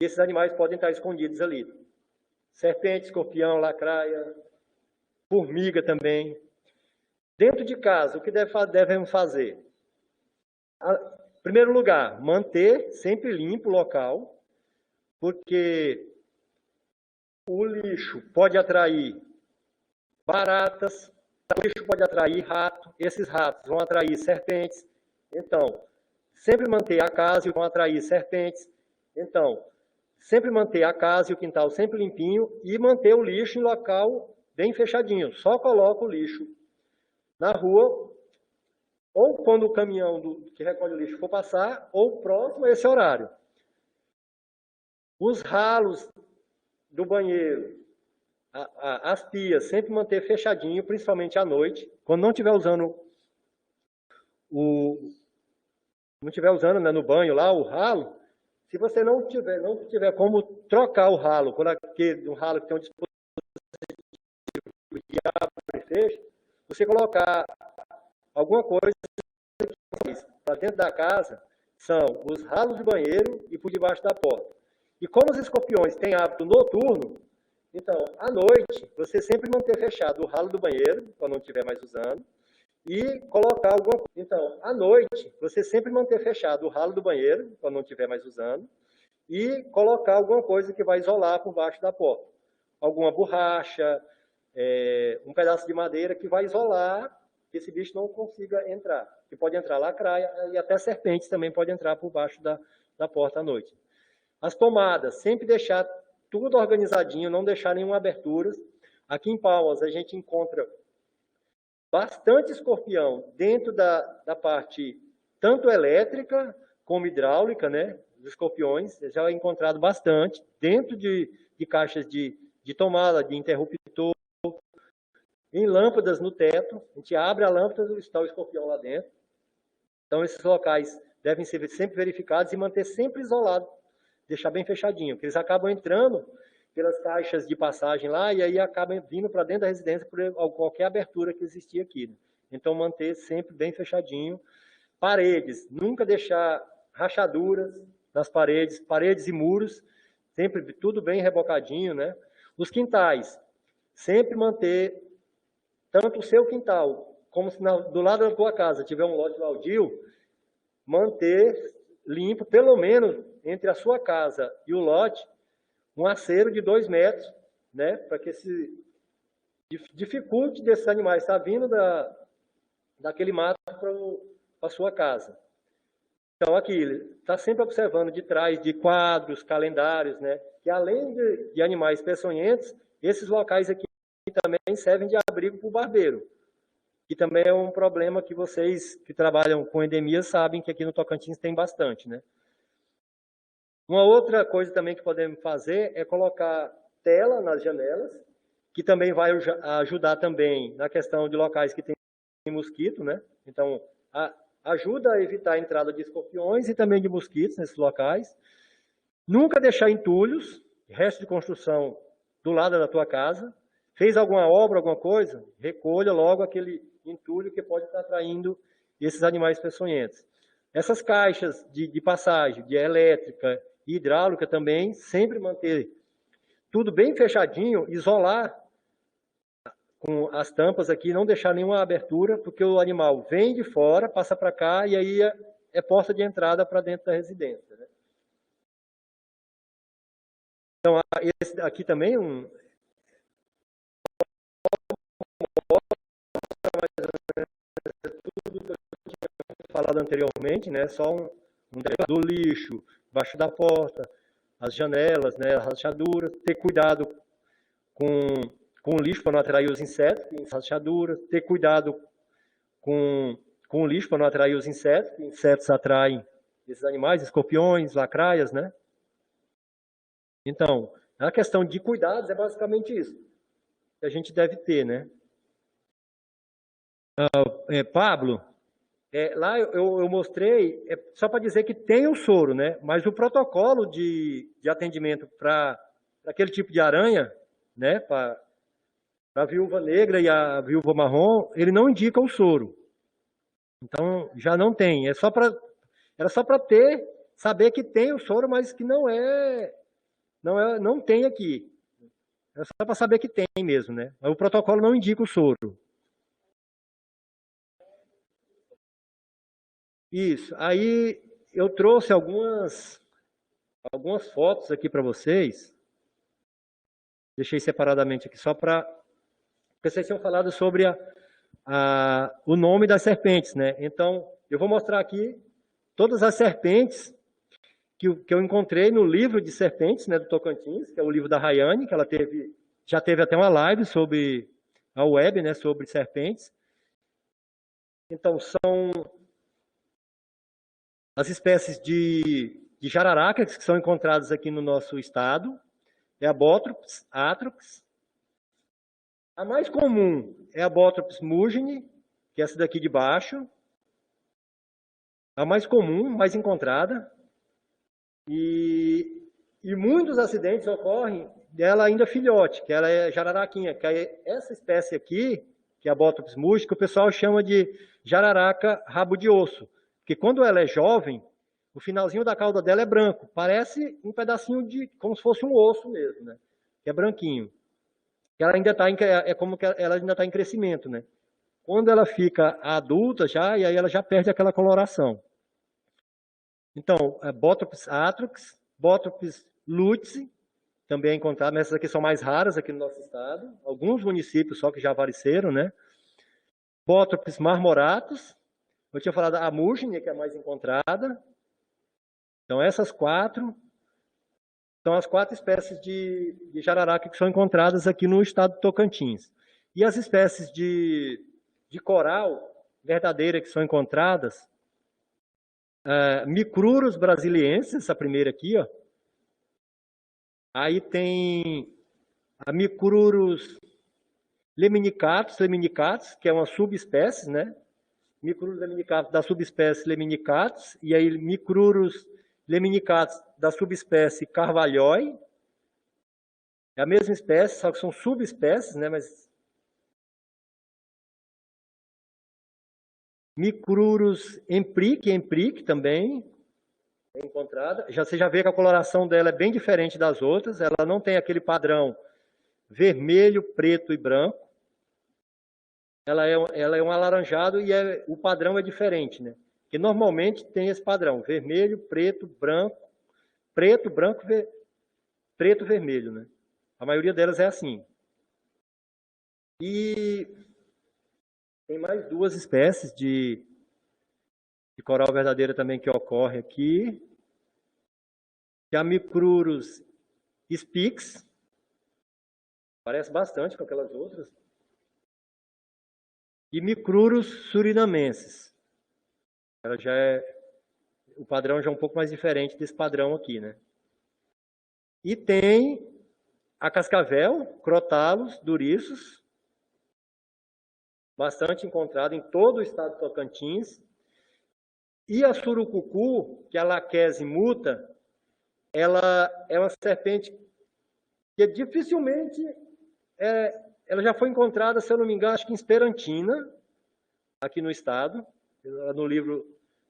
E esses animais podem estar escondidos ali. Serpente, escorpião, lacraia, formiga também. Dentro de casa, o que devemos fazer? Em primeiro lugar, manter sempre limpo o local, porque o lixo pode atrair baratas, o lixo pode atrair rato, esses ratos vão atrair serpentes. Então, sempre manter a casa e vão atrair serpentes. Então, sempre manter a casa e o quintal sempre limpinho e manter o lixo em local bem fechadinho. Só coloca o lixo na rua, ou quando o caminhão que recolhe o lixo for passar, ou próximo a esse horário. Os ralos do banheiro, as pias, sempre manter fechadinho, principalmente à noite. Quando não estiver usando né, no banho lá o ralo, se você não tiver como trocar o ralo por um ralo que tem um dispositivo de abre e fecha, você colocar alguma coisa para dentro da casa, são os ralos de banheiro e por debaixo da porta. E como os escorpiões têm hábito noturno, então, à noite, você sempre manter fechado o ralo do banheiro, quando não estiver mais usando, e colocar alguma coisa. Então, à noite, você sempre manter fechado o ralo do banheiro, quando não estiver mais usando, e colocar alguma coisa que vai isolar por baixo da porta. Alguma borracha, um pedaço de madeira que vai isolar que esse bicho não consiga entrar. Que pode entrar lacraia e até serpentes também pode entrar por baixo da porta à noite. As tomadas, sempre deixar tudo organizadinho, não deixar nenhuma abertura. Aqui em Palmas a gente encontra bastante escorpião dentro da parte tanto elétrica como hidráulica, né? Os escorpiões, já é encontrado bastante dentro de caixas de tomada, de interruptor, em lâmpadas no teto. A gente abre a lâmpada e está o escorpião lá dentro. Então, esses locais devem ser sempre verificados e manter sempre isolado, deixar bem fechadinho, porque eles acabam entrando pelas caixas de passagem lá e aí acabam vindo para dentro da residência por qualquer abertura que existia aqui. Né? Então, manter sempre bem fechadinho. Paredes, nunca deixar rachaduras nas paredes e muros, sempre tudo bem rebocadinho, né? Os quintais, sempre manter tanto o seu quintal, como se do lado da tua casa tiver um lote baldio, manter limpo, pelo menos entre a sua casa e o lote, um acero de 2 metros, né? Para que dificulte desses animais estar vindo daquele mato para a sua casa. Então, aqui, está sempre observando de trás de quadros, calendários, né? Que além de animais peçonhentos, esses locais aqui também servem de abrigo para o barbeiro. Que também é um problema que vocês que trabalham com endemias sabem que aqui no Tocantins tem bastante, né? Uma outra coisa também que podemos fazer é colocar tela nas janelas, que também vai ajudar também na questão de locais que tem mosquito, né? Então, ajuda a evitar a entrada de escorpiões e também de mosquitos nesses locais. Nunca deixar entulhos, resto de construção do lado da tua casa. Fez alguma obra, alguma coisa, recolha logo aquele entulho que pode estar atraindo esses animais peçonhentos. Essas caixas de passagem, de elétrica e hidráulica também, sempre manter tudo bem fechadinho, isolar com as tampas aqui, não deixar nenhuma abertura, porque o animal vem de fora, passa para cá e aí é porta de entrada para dentro da residência. Né? Então, esse aqui também tudo que eu tinha falado anteriormente, né? Só um do lixo, embaixo da porta, as janelas, né? As rachaduras, ter cuidado com o lixo para não atrair os insetos, as rachaduras, ter cuidado com o lixo para não atrair os insetos, que insetos atraem esses animais, escorpiões, lacraias, né? Então, A questão de cuidados é basicamente isso que a gente deve ter, né? Pablo, lá eu mostrei, só para dizer que tem o soro, né? Mas o protocolo de atendimento para aquele tipo de aranha, né? Para a viúva negra e a viúva marrom, ele não indica o soro. Então, já não tem. Era só para saber que tem o soro, mas que não tem aqui. É só para saber que tem mesmo, né? Mas o protocolo não indica o soro. Isso. Aí eu trouxe algumas fotos aqui para vocês. Deixei separadamente aqui só para... Porque vocês tinham falado sobre o nome das serpentes, né? Então, eu vou mostrar aqui todas as serpentes que eu encontrei no livro de serpentes, né, do Tocantins, que é o livro da Rayane, que ela já teve até uma live sobre a web, né, sobre serpentes. Então, são as espécies de jararacas que são encontradas aqui no nosso estado. É a Botrops atrox. A mais comum é a Botrops mugine, que é essa daqui de baixo. A mais comum, mais encontrada. E muitos acidentes ocorrem dela ainda filhote, que ela é jararaquinha, que é essa espécie aqui, que é a Botrops mugine, que o pessoal chama de jararaca rabo de osso. Porque quando ela é jovem, o finalzinho da cauda dela é branco, parece um pedacinho como se fosse um osso mesmo, né? Que é branquinho. Ela ainda está ela ainda está em crescimento, né? Quando ela fica adulta já, e aí ela já perde aquela coloração. Então, Botrops atrox, Botrops lutzzi, também é encontrado, mas essas aqui são mais raras aqui no nosso estado. Alguns municípios só que já apareceram, né? Botrops marmoratus, eu tinha falado a mugine, que é a mais encontrada. Então, essas quatro são as 4 espécies de jararaca que são encontradas aqui no estado do Tocantins. E as espécies de coral verdadeira que são encontradas, Micrurus brasiliensis, essa primeira aqui, ó. Aí tem a Micrurus lemnicatus, que é uma subespécie, né? Micrurus lemnicatus da subespécie lemnicatus, e aí Micrurus lemnicatus da subespécie carvalhoi. É a mesma espécie, só que são subespécies, né? Mas Micrurus empric também é encontrada. Você já vê que a coloração dela é bem diferente das outras. Ela não tem aquele padrão vermelho, preto e branco. Ela é um alaranjado e o padrão é diferente, né? Porque normalmente tem esse padrão: vermelho, preto, branco, preto, branco, preto, vermelho, né? A maioria delas é assim. E tem mais 2 espécies de coral verdadeira também que ocorre aqui, que é a Micrurus spix, parece bastante com aquelas outras, e Micrurus surinamensis. Ela o padrão já é um pouco mais diferente desse padrão aqui, né? E tem a cascavel, Crotalus duriçus, bastante encontrada em todo o estado de Tocantins. E a surucucu, que é a Laquese muta, ela é uma serpente que dificilmente ela já foi encontrada, se eu não me engano, acho que em Esperantina, aqui no estado. No livro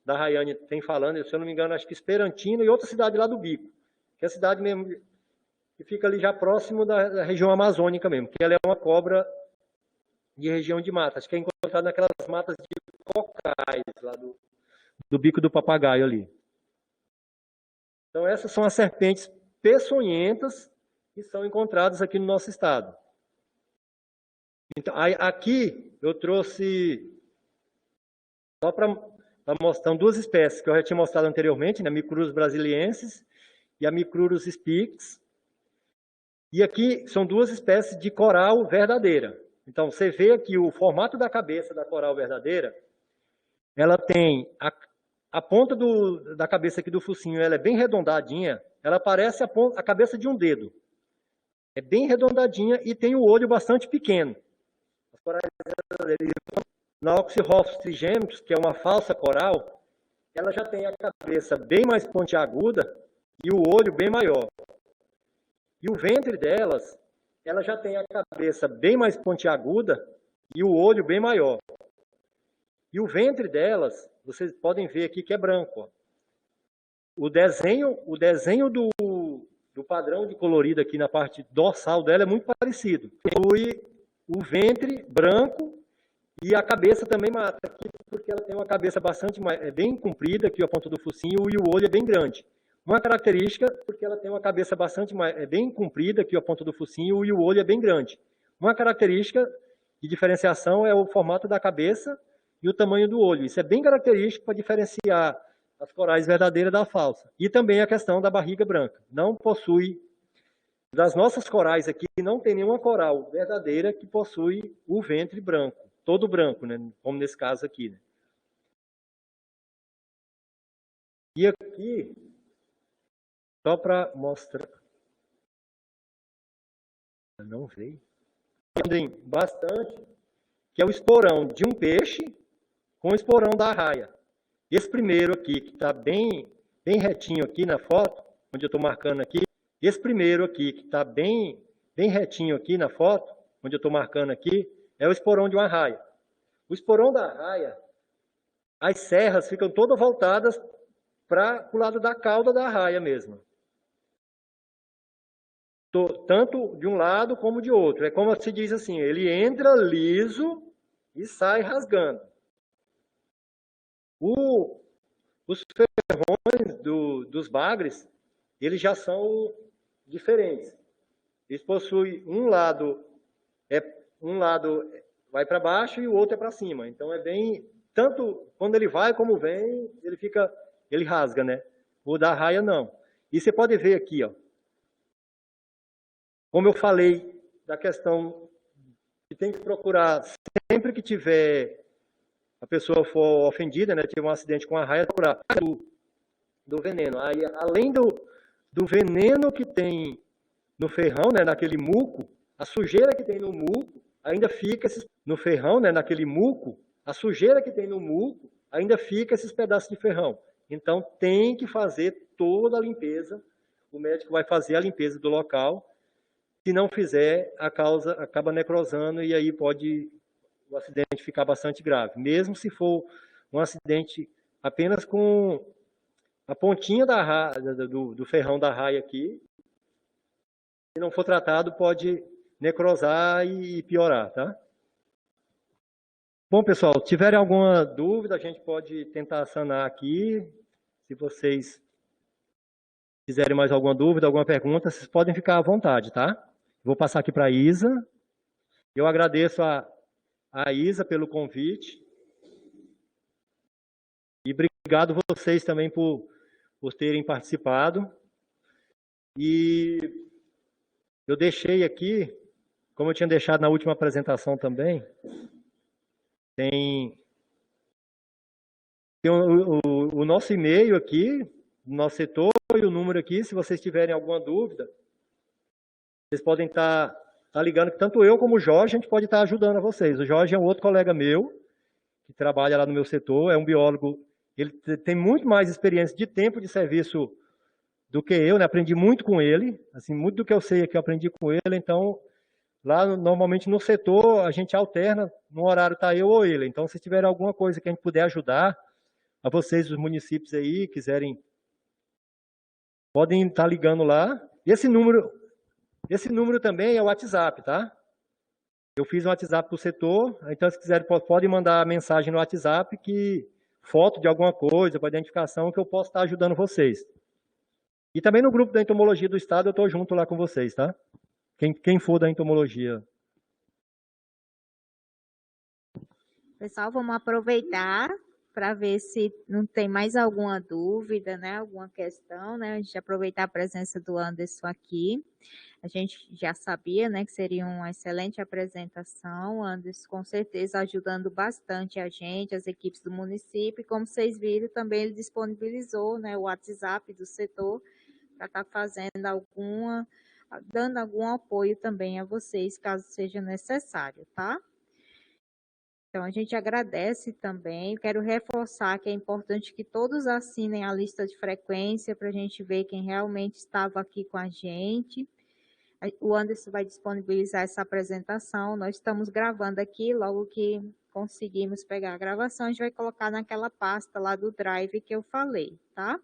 da Rayane tem falando, se eu não me engano, acho que Esperantina e outra cidade lá do Bico, que é a cidade mesmo que fica ali já próximo da região amazônica mesmo, que ela é uma cobra de região de mata. Acho que é encontrada naquelas matas de cocais lá do Bico do Papagaio ali. Então essas são as serpentes peçonhentas que são encontradas aqui no nosso estado. Então, aqui eu trouxe só para mostrar 2 espécies que eu já tinha mostrado anteriormente, né? A Micrurus brasiliensis e a Micrurus spix. E aqui são 2 espécies de coral verdadeira. Então, você vê aqui o formato da cabeça da coral verdadeira, ela tem a ponta da cabeça aqui do focinho, ela é bem redondadinha, ela parece a cabeça de um dedo. é bem redondadinha e tem o olho bastante pequeno. As corais na Oxyrhopsis trigêmeos, que é uma falsa coral, ela já tem a cabeça bem mais pontiaguda e o olho bem maior. E o ventre delas, ela já tem a cabeça bem mais pontiaguda e o olho bem maior. E o ventre delas, vocês podem ver aqui que é branco. Ó. O desenho do padrão de colorido aqui na parte dorsal dela é muito parecido. Inclui o ventre branco e a cabeça também mata aqui, porque ela tem uma cabeça bem comprida aqui a ponta do focinho e o olho é bem grande. Uma característica, porque ela tem uma cabeça bem comprida aqui a ponta do focinho e o olho é bem grande. Uma característica de diferenciação é o formato da cabeça e o tamanho do olho. Isso é bem característico para diferenciar as corais verdadeiras da falsa. E também a questão da barriga branca. Não possui, das nossas corais aqui, não tem nenhuma coral verdadeira que possui o ventre branco, todo branco, né? Como nesse caso aqui. Né? E aqui, só para mostrar, não veio, tem bastante, que é o esporão de um peixe com o esporão da arraia. Esse primeiro aqui, que está bem retinho aqui na foto, onde eu estou marcando aqui, esse primeiro aqui, que está bem retinho aqui na foto, onde eu estou marcando aqui, é o esporão de uma arraia. O esporão da arraia, as serras ficam todas voltadas para o lado da cauda da arraia mesmo. Tanto de um lado como de outro. É como se diz assim, ele entra liso e sai rasgando. Os ferrões dos bagres, eles já são diferentes. Eles possuem um lado vai para baixo e o outro é para cima. Então é bem, tanto quando ele vai como vem, ele rasga, né? O da arraia não. E você pode ver aqui, ó. Como eu falei da questão que tem que procurar sempre que tiver a pessoa for ofendida, né, tiver um acidente com a arraia, procurar do veneno. Aí, além do veneno que tem no ferrão, né, naquele muco, a sujeira que tem no muco ainda fica no ferrão, né, naquele muco, a sujeira que tem no muco ainda fica esses pedaços de ferrão. Então tem que fazer toda a limpeza. O médico vai fazer a limpeza do local. Se não fizer, a causa acaba necrosando e aí pode o acidente ficar bastante grave. Mesmo se for um acidente apenas com a pontinha do ferrão da raia aqui, se não for tratado, pode necrosar e piorar, tá? Bom, pessoal, se tiverem alguma dúvida, a gente pode tentar sanar aqui. Se vocês quiserem mais alguma dúvida, alguma pergunta, vocês podem ficar à vontade, tá? Vou passar aqui para a Isa. Eu agradeço a Isa pelo convite. E obrigado vocês também por terem participado. E eu deixei aqui, como eu tinha deixado na última apresentação também, tem o nosso e-mail aqui, do nosso setor, e o número aqui, se vocês tiverem alguma dúvida, vocês podem estar ligando, que tanto eu como o Jorge, a gente pode estar ajudando a vocês. O Jorge é um outro colega meu, que trabalha lá no meu setor, é um biólogo, ele tem muito mais experiência de tempo de serviço do que eu, né? Aprendi muito com ele, assim, muito do que eu sei aqui eu aprendi com ele, então, lá, normalmente no setor, a gente alterna, no horário está eu ou ele, então, se tiver alguma coisa que a gente puder ajudar, a vocês, os municípios aí, quiserem, podem estar ligando lá. Esse número também é o WhatsApp, tá? Eu fiz um WhatsApp para o setor, então se quiserem podem mandar mensagem no WhatsApp, foto de alguma coisa, para identificação, que eu posso estar ajudando vocês. E também no grupo da entomologia do estado eu estou junto lá com vocês, tá? Quem for da entomologia. Pessoal, vamos aproveitar para ver se não tem mais alguma dúvida, né? Alguma questão, né? A gente aproveitar a presença do Anderson aqui. A gente já sabia, né, que seria uma excelente apresentação. Anderson, com certeza, ajudando bastante a gente, as equipes do município. E como vocês viram, também ele disponibilizou, né, o WhatsApp do setor para estar fazendo dando algum apoio também a vocês, caso seja necessário, tá? Então, a gente agradece também. Quero reforçar que é importante que todos assinem a lista de frequência para a gente ver quem realmente estava aqui com a gente. O Anderson vai disponibilizar essa apresentação. Nós estamos gravando aqui, logo que conseguimos pegar a gravação, a gente vai colocar naquela pasta lá do Drive que eu falei, tá?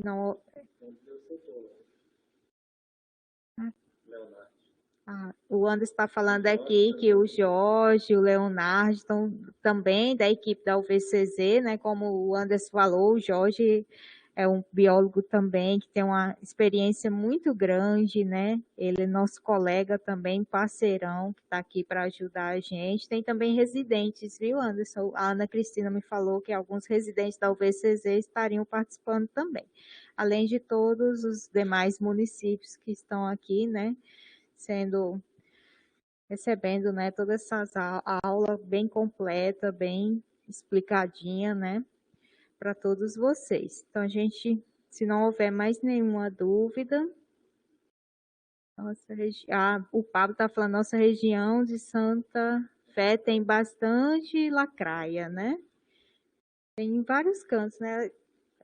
Não... o Anderson está falando aqui que o Jorge, o Leonardo estão também da equipe da UVCZ, né? Como o Anderson falou, o Jorge é um biólogo também que tem uma experiência muito grande, né? Ele é nosso colega também, parceirão, que está aqui para ajudar a gente. Tem também residentes, viu, Anderson? A Ana Cristina me falou que alguns residentes da UVCZ estariam participando também, além de todos os demais municípios que estão aqui, né? Recebendo, né, todas essas aulas bem completa, bem explicadinha, né, para todos vocês. Então, a gente, se não houver mais nenhuma dúvida, o Pablo está falando, nossa região de Santa Fé tem bastante lacraia, né? Tem em vários cantos, né?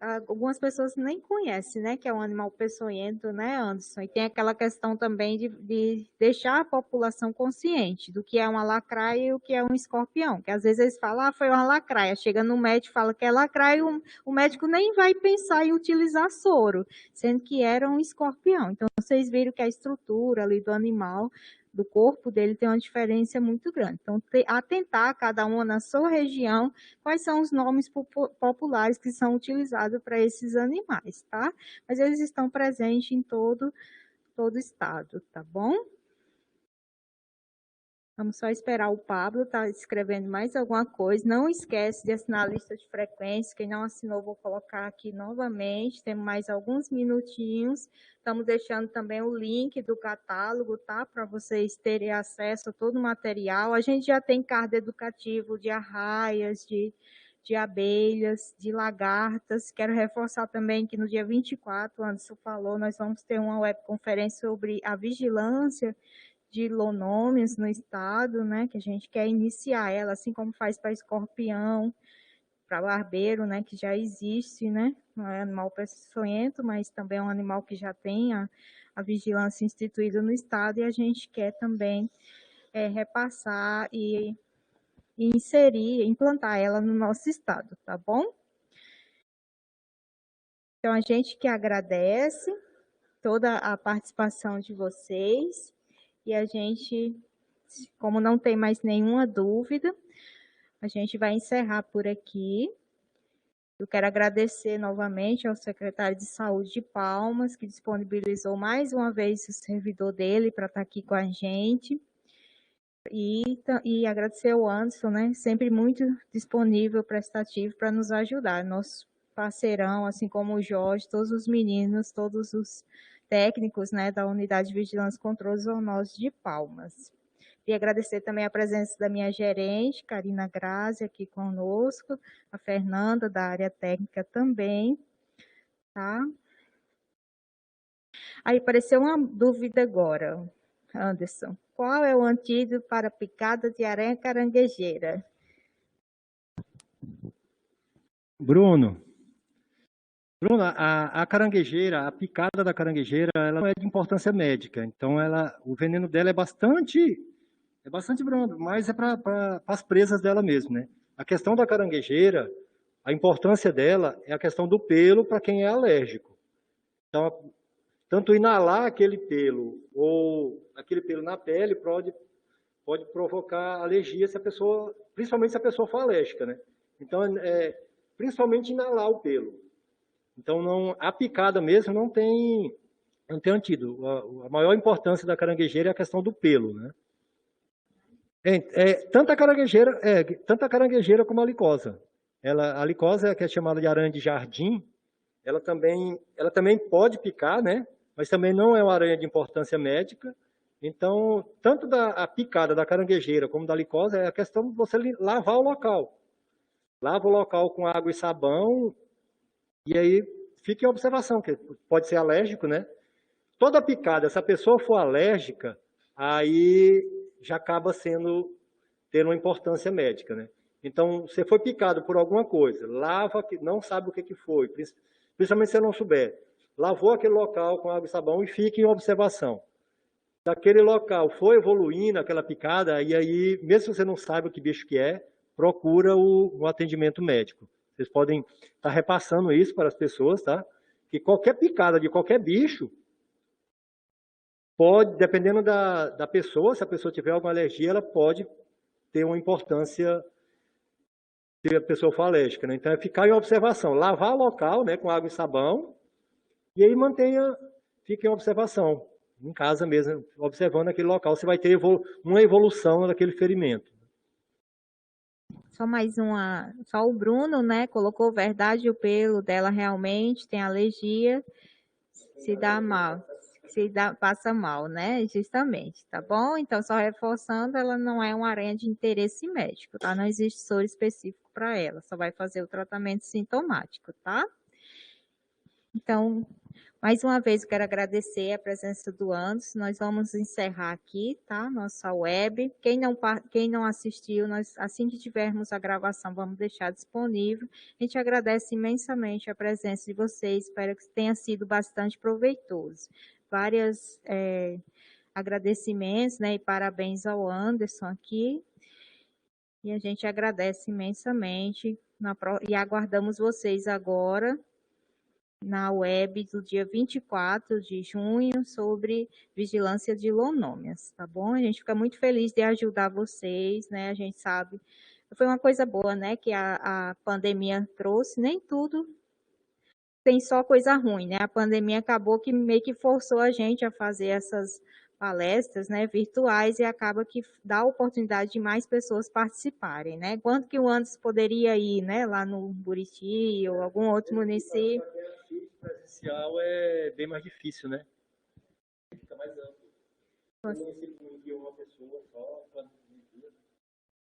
Algumas pessoas nem conhecem, né, que é um animal peçonhento, né, Anderson? E tem aquela questão também de deixar a população consciente do que é uma lacraia e o que é um escorpião. Que às vezes eles falam, ah, foi uma lacraia. Chega no médico e fala que é lacraia, o médico nem vai pensar em utilizar soro, sendo que era um escorpião. Então, vocês viram que a estrutura ali do animal, do corpo dele, tem uma diferença muito grande. Então, atentar cada uma na sua região, quais são os nomes populares que são utilizados para esses animais, tá? Mas eles estão presentes em todo o estado, tá bom? Vamos só esperar o Pablo, tá escrevendo mais alguma coisa. Não esquece de assinar a lista de frequências. Quem não assinou, vou colocar aqui novamente. Temos mais alguns minutinhos. Estamos deixando também o link do catálogo, tá? Para vocês terem acesso a todo o material. A gente já tem card educativo de arraias, de abelhas, de lagartas. Quero reforçar também que no dia 24, o Anderson falou, nós vamos ter uma webconferência sobre a vigilância de lonômios no estado, né, que a gente quer iniciar ela, assim como faz para escorpião, para barbeiro, né, que já existe, né, não é animal peçonhento, mas também é um animal que já tem a vigilância instituída no estado, e a gente quer também repassar e inserir, implantar ela no nosso estado, tá bom? Então, a gente que agradece toda a participação de vocês, e a gente, como não tem mais nenhuma dúvida, a gente vai encerrar por aqui. Eu quero agradecer novamente ao secretário de Saúde de Palmas, que disponibilizou mais uma vez o servidor dele para estar aqui com a gente. E agradecer ao Anderson, né? Sempre muito disponível, prestativo para nos ajudar. Nosso parceirão, assim como o Jorge, todos os meninos, todos os técnicos, né, da Unidade de Vigilância e Controle Zoonoses de Palmas. E agradecer também a presença da minha gerente, Karina Grazi, aqui conosco, a Fernanda, da área técnica também, tá? Aí apareceu uma dúvida agora, Anderson. Qual é o antídoto para picada de aranha caranguejeira? Bruno, a caranguejeira, a picada da caranguejeira, ela não é de importância médica. Então, o veneno dela é bastante brando, mas é para as presas dela mesmo, né? A questão da caranguejeira, a importância dela é a questão do pelo para quem é alérgico. Então, tanto inalar aquele pelo ou aquele pelo na pele pode provocar alergia se a pessoa, principalmente se a pessoa for alérgica, né? Então, principalmente inalar o pelo. Então, a picada mesmo não tem antídoto. A maior importância da caranguejeira é a questão do pelo, né? Tanto a caranguejeira como a licosa. A licosa, que é chamada de aranha de jardim, ela também pode picar, né? Mas também não é uma aranha de importância médica. Então, tanto a picada da caranguejeira como da licosa, é a questão de você lavar o local. Lava o local com água e sabão, e aí fica em observação, que pode ser alérgico, né? toda picada, se a pessoa for alérgica, aí já acaba tendo uma importância médica, né? Então, você foi picado por alguma coisa, lava, não sabe o que foi, principalmente se você não souber. Lavou aquele local com água e sabão e fique em observação. Se aquele local for evoluindo, aquela picada, e aí, mesmo se você não sabe o que bicho que é, procura o atendimento médico. Vocês podem estar repassando isso para as pessoas, tá? Que qualquer picada de qualquer bicho pode, dependendo da pessoa, se a pessoa tiver alguma alergia, ela pode ter uma importância se a pessoa for alérgica, né? Então é ficar em observação, lavar o local, né, com água e sabão, e aí fique em observação, em casa mesmo, observando aquele local, você vai ter uma evolução daquele ferimento. Só mais uma, só o Bruno, né, colocou verdade, o pelo dela realmente tem alergia, se dá mal, passa mal, né, justamente, tá bom? Então, só reforçando, ela não é uma aranha de interesse médico, tá? Não existe soro específico para ela, só vai fazer o tratamento sintomático, tá? Então, mais uma vez, eu quero agradecer a presença do Anderson. Nós vamos encerrar aqui, tá? Nossa web. Quem não assistiu, nós, assim que tivermos a gravação, vamos deixar disponível. A gente agradece imensamente a presença de vocês. Espero que tenha sido bastante proveitoso. Vários agradecimentos, né? E parabéns ao Anderson aqui. E a gente agradece imensamente. E aguardamos vocês agora na web do dia 24 de junho sobre vigilância de zoonômias, tá bom? A gente fica muito feliz de ajudar vocês, né? A gente sabe, foi uma coisa boa, né, que a pandemia trouxe, nem tudo tem só coisa ruim, né? A pandemia acabou que meio que forçou a gente a fazer essas palestras, né, virtuais e acaba que dá a oportunidade de mais pessoas participarem, né? Quanto que o Anderson poderia ir, né, lá no Buriti ou algum outro município? Presencial é bem mais difícil, né? Fica mais amplo. O município envia uma pessoa só.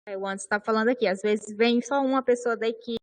O Anderson está falando aqui, às vezes vem só uma pessoa da equipe